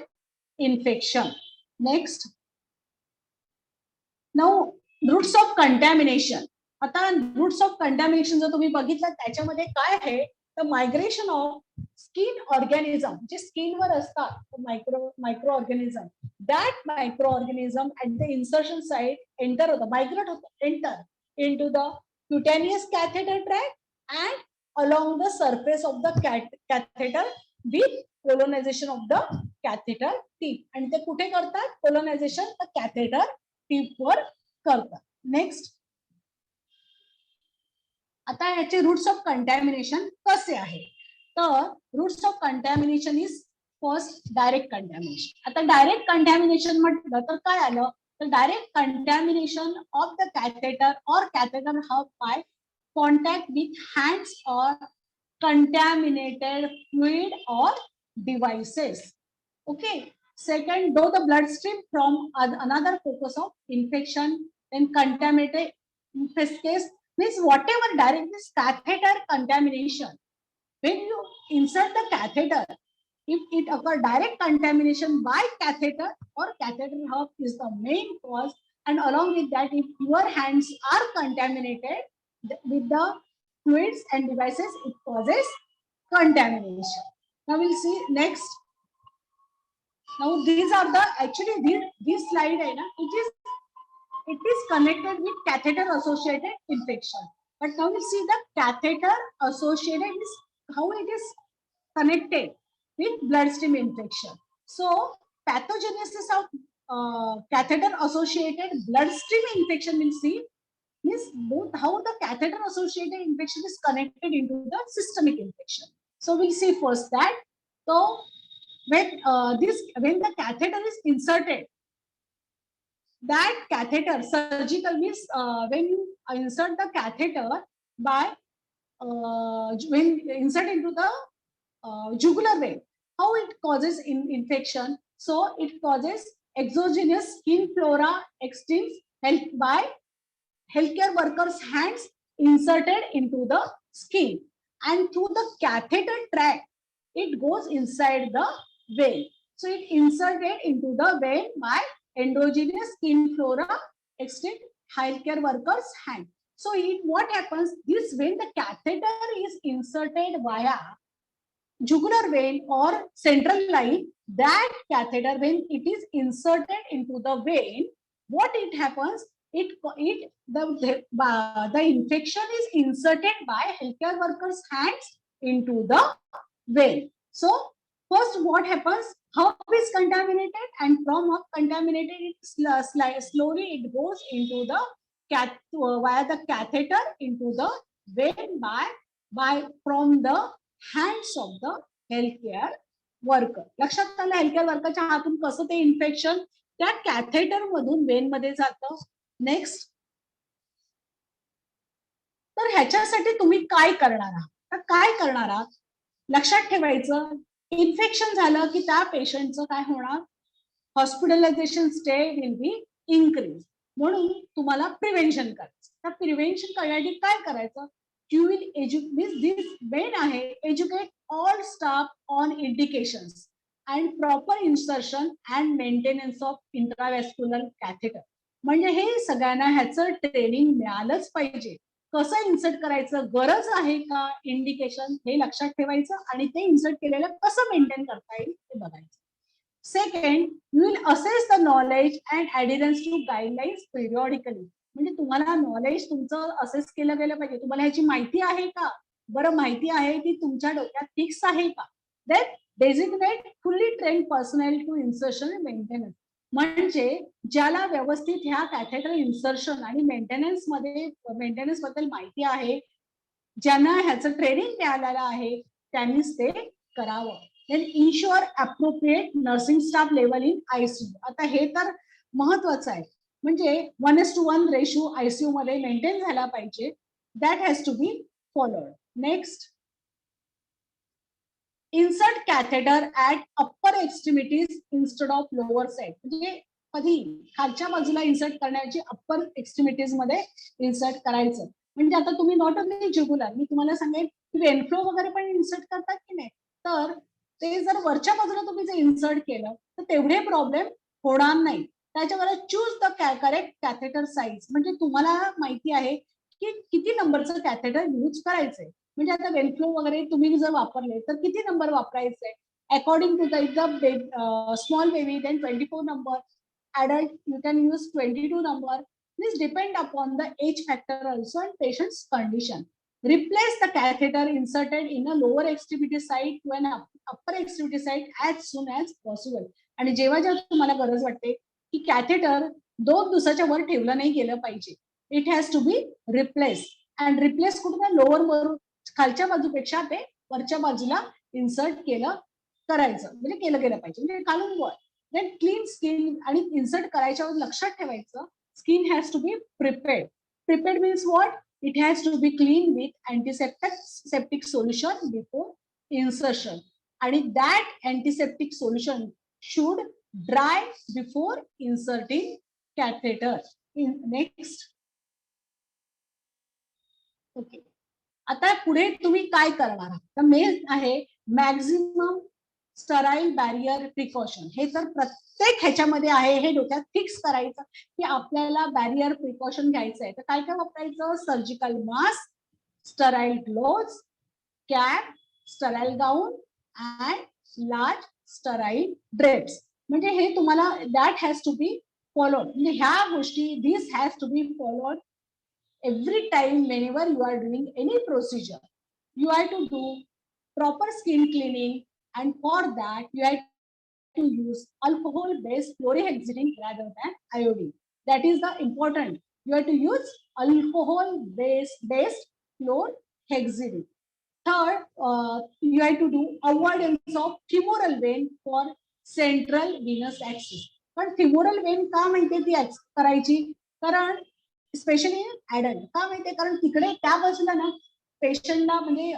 infection. Next. Now, routes of contamination. आता roots of contamination जर तुम्ही बघितलं त्याच्यामध्ये काय आहे, तर migration of skin organism, जे स्किनवर असतात micro organism, that micro organism at the insertion site enter होतं, मायग्रेट होतं, enter into the cutaneous catheter tract and along the surface of the catheter with colonization of the catheter tip. आणि ते कुठे करतात colonization? the catheter tip वर करतात. Next, आता याचे रूट्स ऑफ कंटॅमिनेशन कसे आहे, तर routes of contamination is first direct contamination. आता डायरेक्ट कंटॅमिनेशन म्हटलं तर काय आलं, तर direct contamination of the catheter or catheter hub by contact with hands or contaminated fluid or devices. Okay. Second, though the bloodstream from another focus of infection then contaminated, in this case means whatever direct this catheter contamination, when you insert the catheter, if it occur direct contamination by catheter or catheter hub is the main cause, and along with that if your hands are contaminated with the fluids and devices, it causes contamination. Now we'll see next. Now these are the actually this slide it is connected with catheter associated infection, but now we see the catheter associated is how it is connected with bloodstream infection. So pathogenesis of catheter associated bloodstream infection means both how the catheter associated infection is connected into the systemic infection. So we'll see first that. So when the catheter is inserted, that catheter surgical means when you insert the catheter by when insert into the jugular vein, how it causes infection. So it causes exogenous skin flora extends by healthcare workers' hands inserted into the skin, and through the catheter tract it goes inside the vein. So it inserted into the vein by endogenous skin flora extend healthcare workers' hand. So what happens, this when the catheter is inserted via jugular vein or central line, that catheter when it is inserted into the vein, what it happens, the infection is inserted by healthcare workers' hands into the vein. So first what happens, hub is contaminated, and from hub contaminated it slowly it goes into the via the catheter into the vein by from the hands of the healthcare worker. लक्षात आलं, healthcare वर्करच्या हातून कसं ते infection त्या catheter मधून Wien मध्ये जातं. Next, तर ह्याच्यासाठी तुम्ही काय करणार आहात, तर काय करणार आहात लक्षात ठेवायचं, इन्फेक्शन झालं की त्या पेशंटचं काय होणार, hospitalisation stay will be increase. म्हणून तुम्हाला प्रिव्हेन्शन करायचं. तर प्रिव्हेन्शन करण्यासाठी काय करायचं, you will educate this main आहे, educate all staff on indications and proper insertion and maintenance of intravascular catheter. म्हणजे हे सगळ्यांना ह्याचं ट्रेनिंग मिळालंच पाहिजे, कसं इन्सर्ट करायचं, गरज आहे का, इंडिकेशन हे लक्षात ठेवायचं आणि ते इन्सर्ट केलेलं कसं मेंटेन करता येईल ते बघायचं. Second, you will assess the knowledge and adherence to guidelines periodically. म्हणजे तुम्हाला नॉलेज तुमचं असेस केलं गेलं पाहिजे, तुम्हाला ह्याची माहिती आहे का, बरं माहिती आहे ती तुमच्या डोक्यात फिक्स आहे का. Then designate fully train personnel to insertion and maintenance, म्हणजे ज्याला व्यवस्थित ह्या कॅथेटर इन्सर्शन आणि मेंटेनन्स बद्दल माहिती आहे, ज्यांना ह्याचं ट्रेनिंग मिळालेलं आहे त्यांनीच ते करावं. Then ensure appropriate nursing staff level in ICU. आता हे तर महत्वाचं आहे, म्हणजे 1:1 रेशो आयसीयू मध्ये मेंटेन झाला पाहिजे. That has to be followed. Next, insert catheter at upper extremities instead of lower side. म्हणजे कधी खालच्या बाजूला इन्सर्ट करण्याची अप्पर एक्स्ट्रीमिटीज मध्ये इन्सर्ट करायचं. म्हणजे आता तुम्ही नॉट ओनली जुगुलर, मी तुम्हाला सांगेन की वेनफ्लो वगैरे पण इन्सर्ट करतात की नाही, तर ते जर वरच्या बाजूला तुम्ही जर इन्सर्ट केलं तर तेवढे प्रॉब्लेम होणार नाही. त्याच्यावर choose the correct catheter size. म्हणजे तुम्हाला माहिती आहे की किती नंबरचं कॅथेटर यूज करायचंय. म्हणजे आता वेलफ्लो वगैरे तुम्ही जर वापरले तर किती नंबर वापरायचे according to the small baby, then 24 number, adult you can use 22 number. This depend upon the age factor also and patient's condition. Replace the catheter inserted in a lower extremity side to an upper extremity side as soon as possible. आणि जेव्हा जेव्हा तुम्हाला गरज वाटते की catheter 2 दिवसाच्या वर ठेवलं नाही गेलं पाहिजे, it has to be replace. And replace कुठून लोअर वरून खालच्या बाजूपेक्षा ते वरच्या बाजूला इन्सर्ट करायचं म्हणजे केलं गेलं पाहिजे, म्हणजे घालून वर. Then clean skin आणि इन्सर्ट करायच्यावर लक्षात ठेवायचं skin has to be prepared. Prepared means what? It has to be clean with antiseptic solution before insertion. आणि that antiseptic solution should dry before inserting catheter. Next. Okay. आता पुढे तुम्ही काय करणार आहात? तर मेन आहे मॅक्झिमम स्टराईल बॅरियर प्रिकॉशन. हे तर प्रत्येक ह्याच्यामध्ये आहे, हे डोक्यात फिक्स करायचं की आपल्याला बॅरियर प्रिकॉशन घ्यायचं आहे. तर काय काय वापरायचं? Surgical mask, sterile gloves, cap, sterile gown and large sterile drapes. म्हणजे हे तुम्हाला that has to be followed. म्हणजे ह्या गोष्टी this has to be followed every time whenever you are doing any procedure. You have to do proper skin cleaning, and for that you have to use alcohol based chlorhexidine rather than iodine. That is the important. You have to use alcohol based chlorhexidine. Third, you have to do avoidance of femoral vein for central venous axis. पण femoral vein का माहिती ती करायची? कारण specially adult का माहितीये, कारण तिकडे त्या बाजूला ना पेशंटला म्हणजे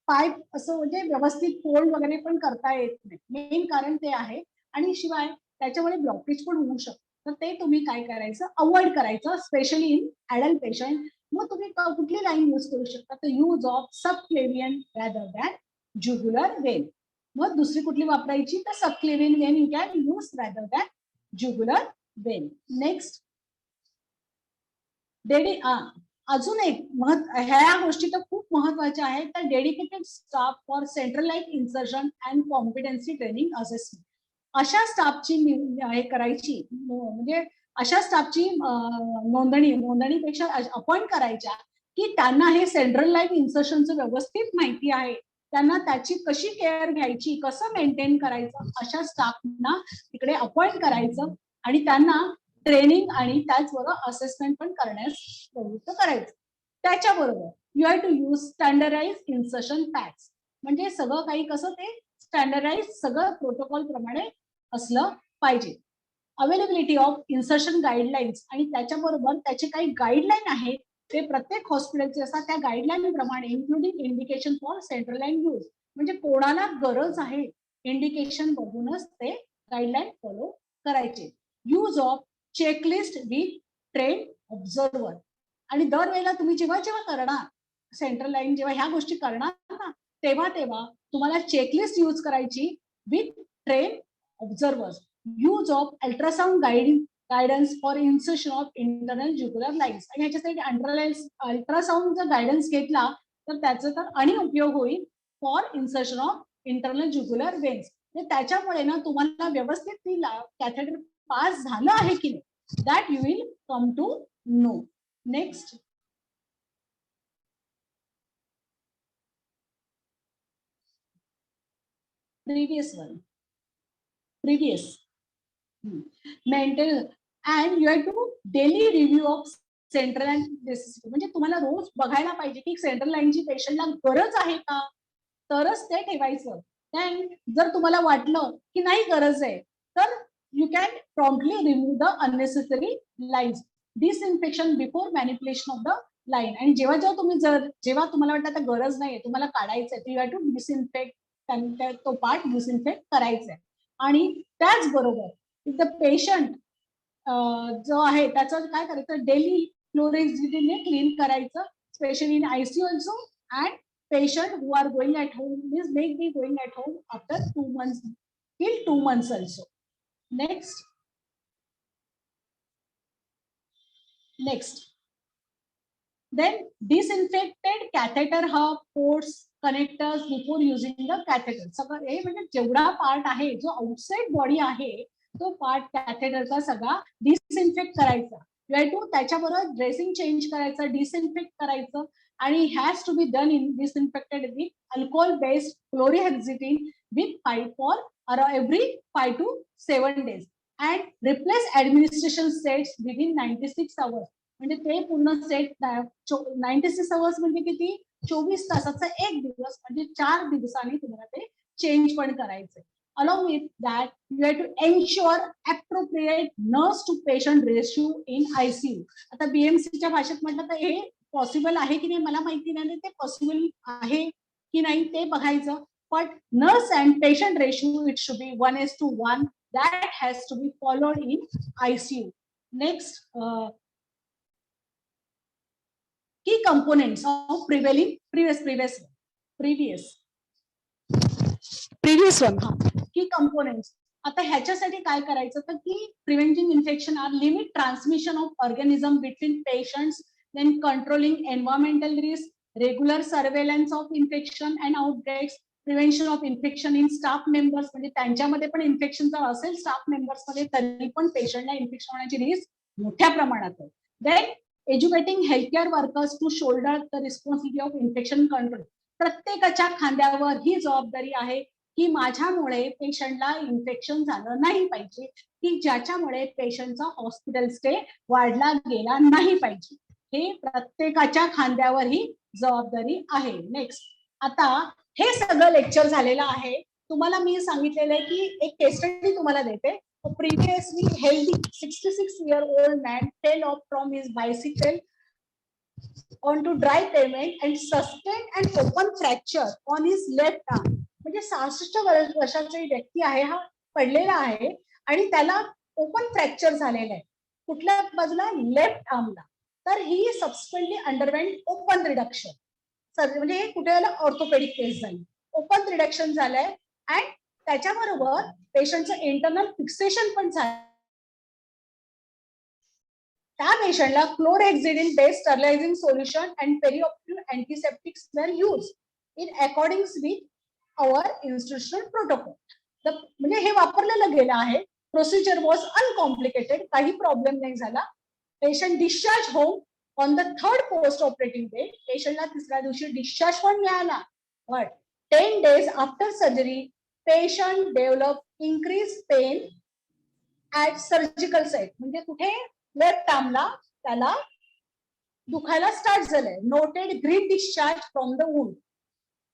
पाय असं म्हणजे व्यवस्थित फोल्ड वगैरे पण करता येत नाही. मेन कारण ते आहे. आणि शिवाय त्याच्यामुळे ब्लॉकेज पण होऊ शकतं. तर ते तुम्ही काय करायचं, अवॉइड करायचं स्पेशली इन ऍडल्ट पेशंट. मग तुम्ही कुठली लाईन यूज करू शकता? तर use of subclavian rather than jugular vein. मग दुसरी कुठली वापरायची? तर subclavian vein you can use rather than jugular vein. Next, अजून एक ह्या गोष्टी तर खूप महत्वाच्या आहेत. तर dedicated staff for central line insertion and competency training assessment. अशा स्टाफची हे करायची, म्हणजे अशा स्टाफची नोंदणीपेक्षा अपॉइंट करायच्या की त्यांना हे सेंट्रल लाईन इन्सर्शनचं व्यवस्थित माहिती आहे, त्यांना त्याची कशी केअर घ्यायची, कसं मेंटेन करायचं, अशा स्टाफना तिकडे अपॉइंट करायचं आणि त्यांना ट्रेनिंग आणि त्याचबरोबर असेसमेंट पण करण्यास प्रवृत्त करायचं. त्याच्याबरोबर you have to use standardize insertion packs. म्हणजे सगळं काही कसं ते स्टँडर्डाइज सगळं प्रोटोकॉल प्रमाणे असलं पाहिजे. अवेलेबिलिटी ऑफ इन्सर्शन गाईडलाईन्स आणि त्याच्याबरोबर त्याचे काही गाईडलाईन आहेत ते प्रत्येक हॉस्पिटलचे असतात. त्या गाईडलाईन प्रमाणे including indication for central line use. म्हणजे कोणाला गरज आहे इंडिकेशन बघूनच ते गाईडलाईन फॉलो करायचे. Use of checklist with train observer. आणि दरवेळेला तुम्ही जेव्हा करणार सेंट्रल लाईन, जेव्हा ह्या गोष्टी करणार ना, तेव्हा तुम्हाला चेकलिस्ट यूज करायची with train observers. Use of ultrasound guidance for insertion of internal jugular lines. आणि ह्याच्यासाठी अल्ट्रासाउंड जर गायडन्स घेतला तर त्याचा तर आणि उपयोग होईल for insertion of internal jugular veins. त्याच्यामुळे ना तुम्हाला व्यवस्थित ती कॅथेटर पास झालं आहे की नाही, that you will come to know. Next, previous maintain and you have to daily review of central line necessity. म्हणजे तुम्हाला रोज बघायला पाहिजे की सेंट्रल लाईनची पेशंटला गरज आहे का, तरच ते ठेवायचं. जर तुम्हाला वाटलं की नाही गरज आहे तर you can promptly remove the unnecessary lines. Disinfection before manipulation of the line. आणि जेव्हा तुम्हाला वाटतं आता गरज नाहीये, तुम्हाला काढायचंय, you have to disinfect, तो पार्ट डिसइन्फेक्ट करायचा आहे. आणि त्याचबरोबर द पेशंट जो आहे त्याचं काय करायचं, डेली क्लोरेक्सिडिनने क्लीन करायचं, specially in ICU also. And patient who are going at home means may be going at home after 2 months till 2 months also. Next, Then disinfected catheter hub, ports, connectors before using the catheter. सगळं हे म्हणजे जेवढा part आहे जो outside body आहे तो part कॅथेटरचा सगळा disinfect करायचा. त्याच्याबरोबर ड्रेसिंग चेंज करायचं, डिसइन्फेक्ट करायचं आणि has to be done in disinfected with alcohol based chlorhexidine with pipe for every 5 to 7 days and replace administration sets within 96 hours. म्हणजे ते पूर्ण सेट 96 hours म्हणजे किती, 24 तासाचा एक दिवस, म्हणजे 4 दिवसांनी तुम्हाला ते चेंज पण करायचंय. Along with that you have to ensure appropriate nurse to patient ratio in ICU. आता BMCच्या भाषेत म्हटलं तर हे पॉसिबल आहे की नाही मला माहिती नाही, ते पॉसिबल आहे की नाही ते बघायचं. But nurse and patient ratio it should B 1:1. that has to be followed in ICU. Next, key components of previous one. Key components. आता ह्याच्यासाठी काय करायचं तर की preventing infection are limit transmission of organism between patients, then controlling environmental risk, regular surveillance of infection and outbreaks, prevention of infection in staff members, म्हणजे त्यांच्यामध्ये पण infection जर असेल स्टाफ मेंबर्स मध्ये तरी पण पेशंटला इन्फेक्शन होण्याची रिस्क मोठ्या प्रमाणात आहे. Then educating healthcare workers to shoulder the responsibility of infection control. प्रत्येकाच्या खांद्यावर ही जबाबदारी आहे की माझ्यामुळे पेशंटला इन्फेक्शन झालं नाही पाहिजे, की ज्याच्यामुळे पेशंटचा हॉस्पिटल स्टे वाढला गेला नाही पाहिजे. हे प्रत्येकाच्या खांद्यावर ही जबाबदारी आहे. नेक्स्ट, आता हे सगळं लेक्चर झालेलं आहे. तुम्हाला मी सांगितलेलं आहे की एक केस स्टडी तुम्हाला देते. Previously healthy 66-year-old man fell off from his bicycle onto dry pavement and sustained an open fracture on his left arm. म्हणजे 66 वर्षाची व्यक्ती आहे, हा पडलेला आहे आणि त्याला ओपन फ्रॅक्चर झालेला आहे. कुठल्या बाजूला, लेफ्ट आर्मला. तर ही सबसिक्वेंटली अंडरवेंट ओपन रिडक्शन. म्हणजे हे कुठे ऑर्थोपेडिक केस झाली, ओपन रिडक्शन झालंय आणि त्याच्याबरोबर पेशंटचं इंटरनल फिक्सेशन पण झालं. त्या पेशंटला chlorhexidine based sterilising solution and perioperative antiseptics were use in according with our institutional protocol. म्हणजे हे वापरलेलं गेलं आहे. प्रोसिजर वॉज अनकॉम्प्लिकेटेड, काही प्रॉब्लेम नाही झाला. Patient discharge home on the 3rd post operative day. पेशंटला 3ऱ्या दिवशी डिस्चार्ज पण मिळाला. But 10 days after surgery patient develop increase pain at surgical site. म्हणजे कुठे, लेफ्ट आर्मला त्याला दुखायला स्टार्ट झालंय. Noted green discharge from the wound.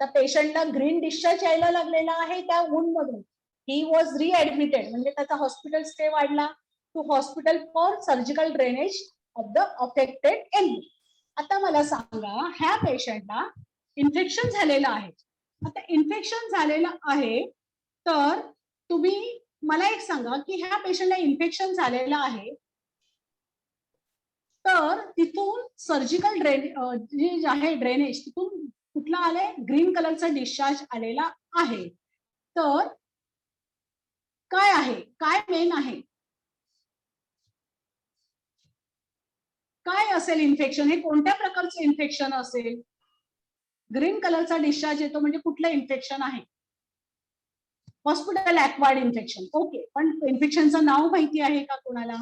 त्या पेशंटला ग्रीन डिस्चार्ज यायला लागलेला आहे त्या वुंड मधून. ही वॉज रिएडमिटेड, म्हणजे त्याचा हॉस्पिटल स्टे वाढला to hospital for surgical drainage of the affected elbow. आता मला सांगा, ह्या पेशंटला इन्फेक्शन झालेलं आहे. आता इन्फेक्शन झालेलं आहे तर तुम्ही मला एक सांगा की ह्या पेशंटला इन्फेक्शन झालेलं आहे तर तिथून सर्जिकल ड्रेनेज आहे, ड्रेनेज तिथून कुठला आलाय, ग्रीन कलरचा डिस्चार्ज आलेला आहे. तर काय आहे, काय मेन आहे, काय असेल इन्फेक्शन, हे कोणत्या प्रकारचं इन्फेक्शन असेल. ग्रीन कलरचा डिस्चार्ज येतो म्हणजे कुठलं इन्फेक्शन आहे, हॉस्पिटल ऍक्वायर्ड इन्फेक्शन. ओके, पण इन्फेक्शनचं नाव माहिती आहे का कोणाला?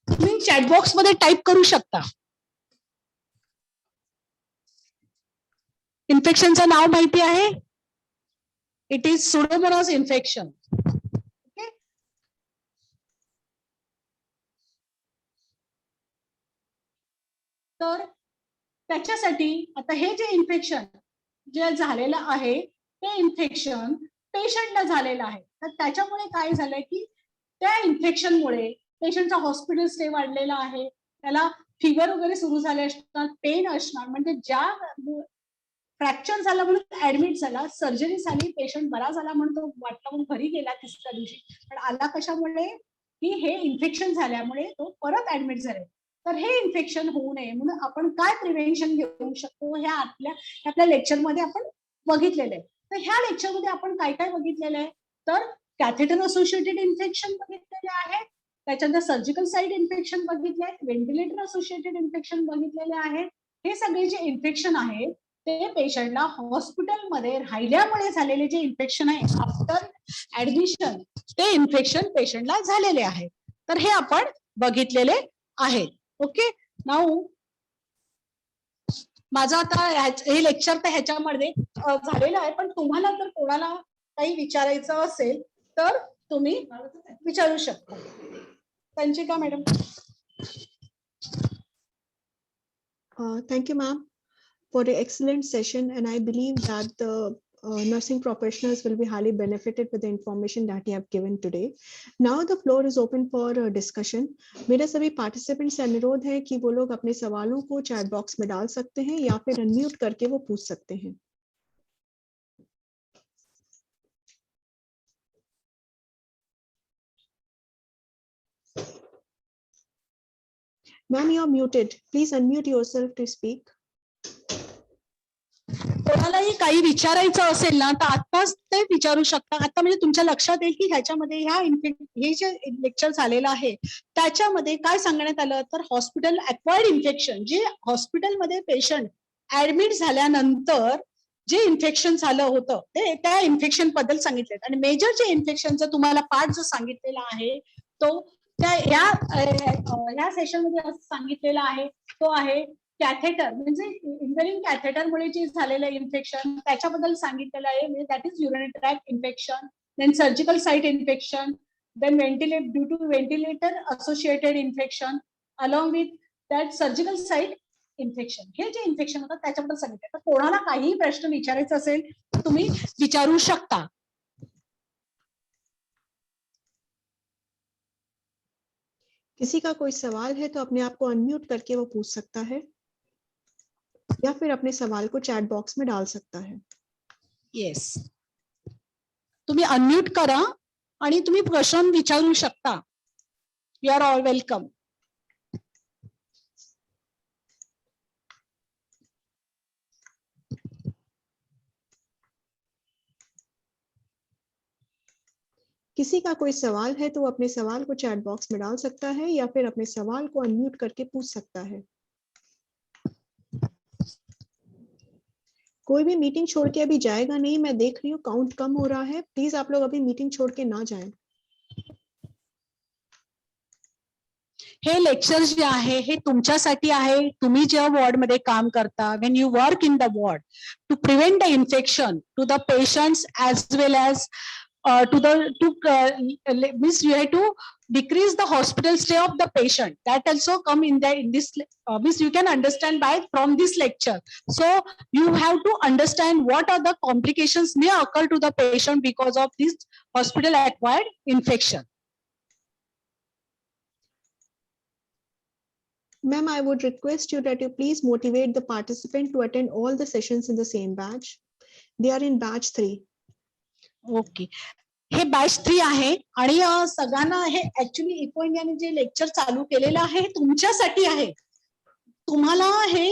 तुम्ही चॅटबॉक्स मध्ये टाईप करू शकता. इन्फेक्शनचं नाव माहिती आहे, it is Pseudomonas infection. Okay, तर त्याच्यासाठी आता हे जे इन्फेक्शन जे झालेलं आहे ते इन्फेक्शन पेशंटला झालेलं आहे. तर त्याच्यामुळे काय झालंय की त्या इन्फेक्शनमुळे पेशंटचा हॉस्पिटल स्टे वाढलेला आहे, त्याला फिवर वगैरे सुरू झाले असणार, पेन असणार. म्हणजे ज्या फ्रॅक्चर झाला म्हणून ऍडमिट झाला, सर्जरी झाली, पेशंट बरा झाला म्हणून तो वाटला म्हणून घरी गेला 3ऱ्या दिवशी, पण आला कशामुळे की हे इन्फेक्शन झाल्यामुळे तो परत ऍडमिट झाले. तर हे इन्फेक्शन होऊ नये म्हणून आपण काय प्रिव्हेन्शन घेऊ शकतो हे आपल्या लेक्चरमध्ये आपण बघितलेलं आहे. तर ह्या लेक्चरमध्ये आपण काय काय बघितलेलं आहे, तर कॅथेटर असोसिएटेड इन्फेक्शन बघितलेले आहे, त्याच्यानंतर सर्जिकल साइट इन्फेक्शन बघितले, व्हेंटिलेटर असोसिएटेड इन्फेक्शन बघितलेले आहे, हे सगळे जे इन्फेक्शन आहे ते पेशंटला हॉस्पिटलमध्ये राहिल्यामुळे झालेले जे इन्फेक्शन आहे आफ्टर ऍडमिशन, ते इन्फेक्शन पेशंटला झालेले आहे. तर हे आपण बघितलेले आहे. ओके, नाऊ माझं आता हे लेक्चर तर ह्याच्यामध्ये झालेलं आहे, पण तुम्हाला जर कोणाला काही विचारायचं असेल तर तुम्ही विचारू शकता. संचिका madam. Thank you, ma'am, for the excellent session, and I believe that the nursing professionals will be highly benefited with the information that you have given today. Now the floor is open for discussion. मेरे सभी participants से अनुरोध है कि वो लोग अपने सवालों को chat box में डाल सकते हैं या फिर unmute करके वो पूछ सकते हैं. Ma'am, you are muted. Please unmute yourself to speak. कोणालाही काही विचारायचं असेल ना तर आताच ते विचारू शकता. आता म्हणजे तुमच्या लक्षात येईल की ह्याच्यामध्ये हे जे लेक्चर झालेलं आहे त्याच्यामध्ये काय सांगण्यात आलं तर हॉस्पिटल अक्वायर्ड इन्फेक्शन, जे हॉस्पिटलमध्ये पेशंट ऍडमिट झाल्यानंतर जे इन्फेक्शन झालं होतं ते त्या इन्फेक्शन बद्दल सांगितले. आणि मेजर जे इन्फेक्शनचा तुम्हाला पार्ट जो सांगितलेला आहे तो त्या ह्या सेशन मध्ये असं सांगितलेला आहे तो आहे कॅथेटर, म्हणजे इन्व्हेरिंग कॅथेटरमुळे जे झालेलं इन्फेक्शन त्याच्याबद्दल सांगितलेलं आहे. म्हणजे that is urinary tract infection, then surgical site infection, then due to ventilator associated infection along with that surgical site infection. हे जे इन्फेक्शन होतं त्याच्याबद्दल सांगितलं. तर कोणाला काहीही प्रश्न विचारायचा असेल तर तुम्ही विचारू शकता. किसी का कोई सवाल है तो अपने आप को अनम्यूट करके वो पूछ सकता है या फिर अपने सवाल को चैट बॉक्स में डाल सकता है. येस, तुम्ही अनम्यूट करा आणि तुम्ही प्रश्न विचारू शकता. You are all welcome. किसी का कोई सवाल है तो वो अपने सवाल को चैट बॉक्स में डाल सकता है या फिर अपने सवाल को अनम्यूट करके पूछ सकता है. कोई भी मीटिंग छोड़ के अभी जाएगा नहीं. मैं देख रही हूँ काउंट कम हो रहा है. प्लीज आप लोग अभी मीटिंग छोड़ के ना जाएं. हे लेक्चर जे आहे हे तुमच्यासाठी आहे. तुम्ही जेव्हा वॉर्ड मध्ये काम करता, when you work in the ward to prevent the infection to the patients as well as means you have to decrease the hospital stay of the patient. That also come in this means you can understand from this lecture. So you have to understand what are the complications may occur to the patient because of this hospital acquired infection. Ma'am, I would request you that you please motivate the participant to attend all the sessions in the same batch. They are in batch 3. Okay, हे batch 3 आहे आणि सगळ्यांना हे actually eco इंडियाने जे lecture चालू केलेलं आहे हे तुमच्यासाठी आहे. तुम्हाला हे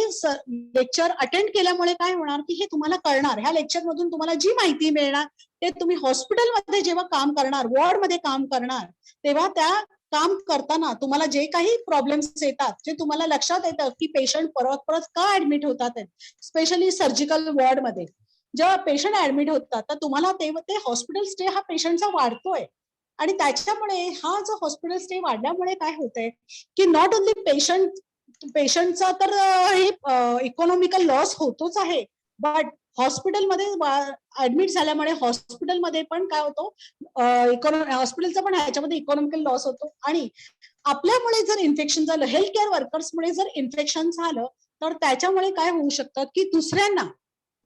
लेक्चर अटेंड केल्यामुळे काय होणार की हे तुम्हाला कळणार. ह्या लेक्चर मधून तुम्हाला जी माहिती मिळणार ते तुम्ही हॉस्पिटलमध्ये जेव्हा काम करणार, वॉर्ड मध्ये काम करणार, तेव्हा त्या काम करताना तुम्हाला जे काही प्रॉब्लेम्स येतात, जे तुम्हाला लक्षात येतं की पेशंट परत परत का ऍडमिट होतात, स्पेशली सर्जिकल वॉर्ड मध्ये जेव्हा पेशंट ऍडमिट होतात तर तुम्हाला ते हॉस्पिटल स्टे हा पेशंटचा वाढतोय. आणि त्याच्यामुळे हा जो हॉस्पिटल स्टे वाढल्यामुळे काय होतंय की नॉट ओनली पेशंटचा तर हे इकॉनॉमिकल लॉस होतोच आहे, बट हॉस्पिटलमध्ये ऍडमिट झाल्यामुळे हॉस्पिटलमध्ये पण काय होतो, हॉस्पिटलचा पण ह्याच्यामध्ये इकॉनॉमिकल लॉस होतो. आणि आपल्यामुळे जर इन्फेक्शन झालं, हेल्थ केअर वर्कर्समुळे जर इन्फेक्शन झालं तर त्याच्यामुळे काय होऊ शकतं की दुसऱ्यांना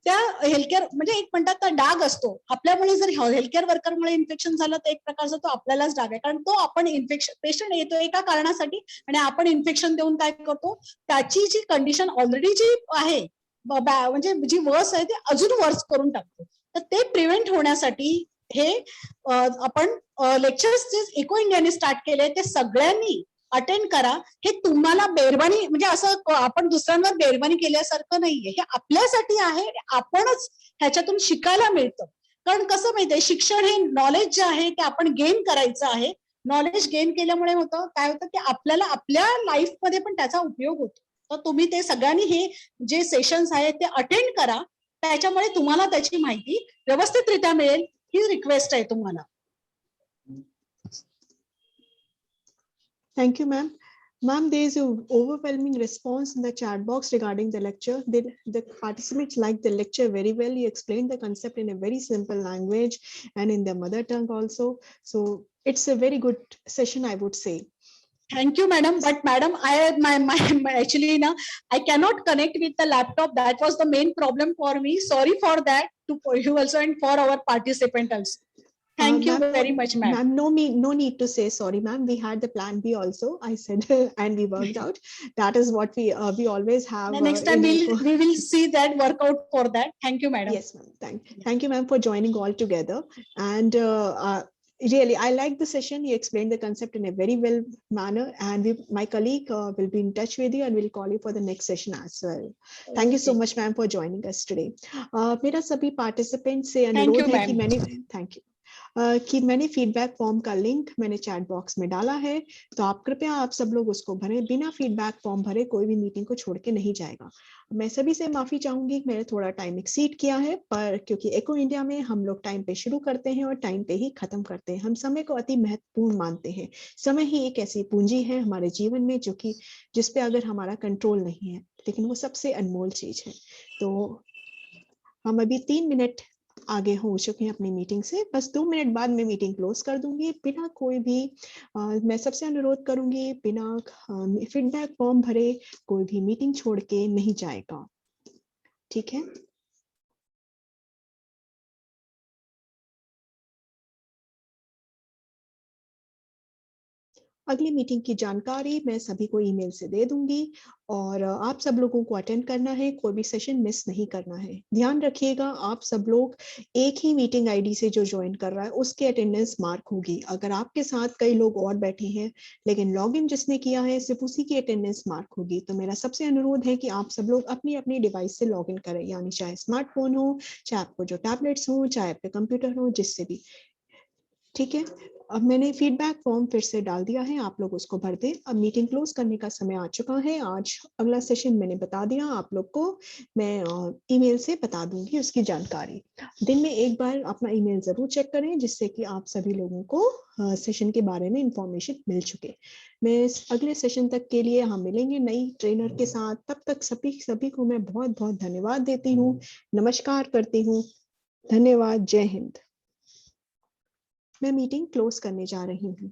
त्या हेल्थकेअर म्हणजे एक म्हणतात तर डाग असतो. आपल्यामुळे जर हेल्थकेअर वर्करमुळे इन्फेक्शन झालं तर एक प्रकारचा तो आपल्यालाच डाग आहे, कारण तो आपण इन्फेक्शन पेशंट येतो एका कारणासाठी आणि आपण इन्फेक्शन देऊन काय करतो, त्याची जी कंडिशन ऑलरेडी जी आहे म्हणजे जी वर्स आहे ते अजून वर्स करून टाकतो. तर ते प्रिव्हेंट होण्यासाठी हे आपण लेक्चर्स जे इको इंडियाने स्टार्ट केले ते सगळ्यांनी अटेंड करा. हे तुम्हाला बेरवानी म्हणजे असं आपण दुसऱ्यांवर बेरवानी केल्यासारखं नाहीये, हे आपल्यासाठी आहे. आपणच ह्याच्यातून शिकायला मिळतं. कारण कसं माहितीये, शिक्षण हे नॉलेज जे आहे ते आपण गेन करायचं आहे. नॉलेज गेन केल्यामुळे होतं काय होतं की आपल्याला आपल्या लाईफमध्ये पण त्याचा उपयोग होतो. तर तुम्ही ते सगळ्यांनी हे जे सेशन्स आहेत ते अटेंड करा, त्याच्यामुळे तुम्हाला त्याची माहिती व्यवस्थितरित्या मिळेल, ही रिक्वेस्ट आहे तुम्हाला. Thank you, ma'am. Ma'am, there is an overwhelming response in the chat box regarding the lecture. The participants liked the lecture very well. You explained the concept in a very simple language and in their mother tongue also. So it's a very good session, I would say. Thank you, madam. But madam, my actually now I cannot connect with the laptop. That was the main problem for me. Sorry for that to you also and for our participant also. Thank you very much, ma'am. Ma'am, no need to say sorry, ma'am. We had the plan B also. I said, and we worked out. That is what we always have. The next time we will see that workout for that. Thank you, madam. Yes, ma'am. Thank you, ma'am, for joining all together. And really, I like the session. You explained the concept in a very well manner, and my colleague will be in touch with you and will call you for the next session as well. Thank you so much, ma'am, for joining us today. मेरा सभी participants से अनुरोध है कि मैंने thank you. कि मैंने feedback form का link मैंने chat box में डाला है, तो आप कृपया आप सब लोग उसको भरें. बिना फीडबैक फॉर्म भरे कोई भी मीटिंग को छोड़ के नहीं जाएगा. मैं सभी से माफी चाहूंगी, मैंने थोड़ा टाइम एक्सीड किया है, पर क्योंकि एको इंडिया में हम लोग टाइम पे शुरू करते हैं और टाइम पे ही खत्म करते हैं. हम समय को अति महत्वपूर्ण मानते हैं. समय ही एक ऐसी पूंजी है हमारे जीवन में जो कि जिसपे अगर हमारा कंट्रोल नहीं है, लेकिन वो सबसे अनमोल चीज है. तो हम अभी 3 मिनट आगे हो चुके हैं अपनी मीटिंग से. बस 2 मिनट बाद मैं मीटिंग क्लोज कर दूंगी. बिना कोई भी मैं सबसे अनुरोध करूंगी, बिना फीडबैक फॉर्म भरे कोई भी मीटिंग छोड़ के नहीं जाएगा. ठीक है. अगली मीटिंग की जानकारी मैं सभी को ईमेल से दे दूंगी और आप सब लोगों को अटेंड करना है, कोई भी सेशन मिस नहीं करना है. ध्यान रखिएगा, आप सब लोग एक ही मीटिंग आईडी से जो ज्वाइन कर रहा है उसके अटेंडेंस मार्क होगी. अगर आपके साथ कई लोग और बैठे हैं लेकिन लॉगिन जिसने किया है सिर्फ उसी की अटेंडेंस मार्क होगी. तो मेरा सबसे अनुरोध है कि आप सब लोग अपनी अपनी डिवाइस से लॉगिन करें, यानी चाहे स्मार्टफोन हो, चाहे आपको जो टैबलेट्स हो, चाहे आपके कंप्यूटर हो, जिससे भी. ठीक है. अब मैंने फीडबैक फॉर्म फिर से डाल दिया है, आप लोग उसको भर दें. अब मीटिंग क्लोज करने का समय आ चुका है. आज अगला सेशन मैंने बता दिया आप लोग को, मैं ईमेल से बता दूंगी उसकी जानकारी. दिन में एक बार अपना ईमेल जरूर चेक करें, जिससे कि आप सभी लोगों को सेशन के बारे में इंफॉर्मेशन मिल चुके. मैं अगले सेशन तक के लिए हम मिलेंगे नई ट्रेनर के साथ. तब तक सभी को मैं बहुत बहुत धन्यवाद देती हूँ, नमस्कार करती हूँ. धन्यवाद. जय हिंद. मैं मीटिंग क्लोज करने जा रही हूँ.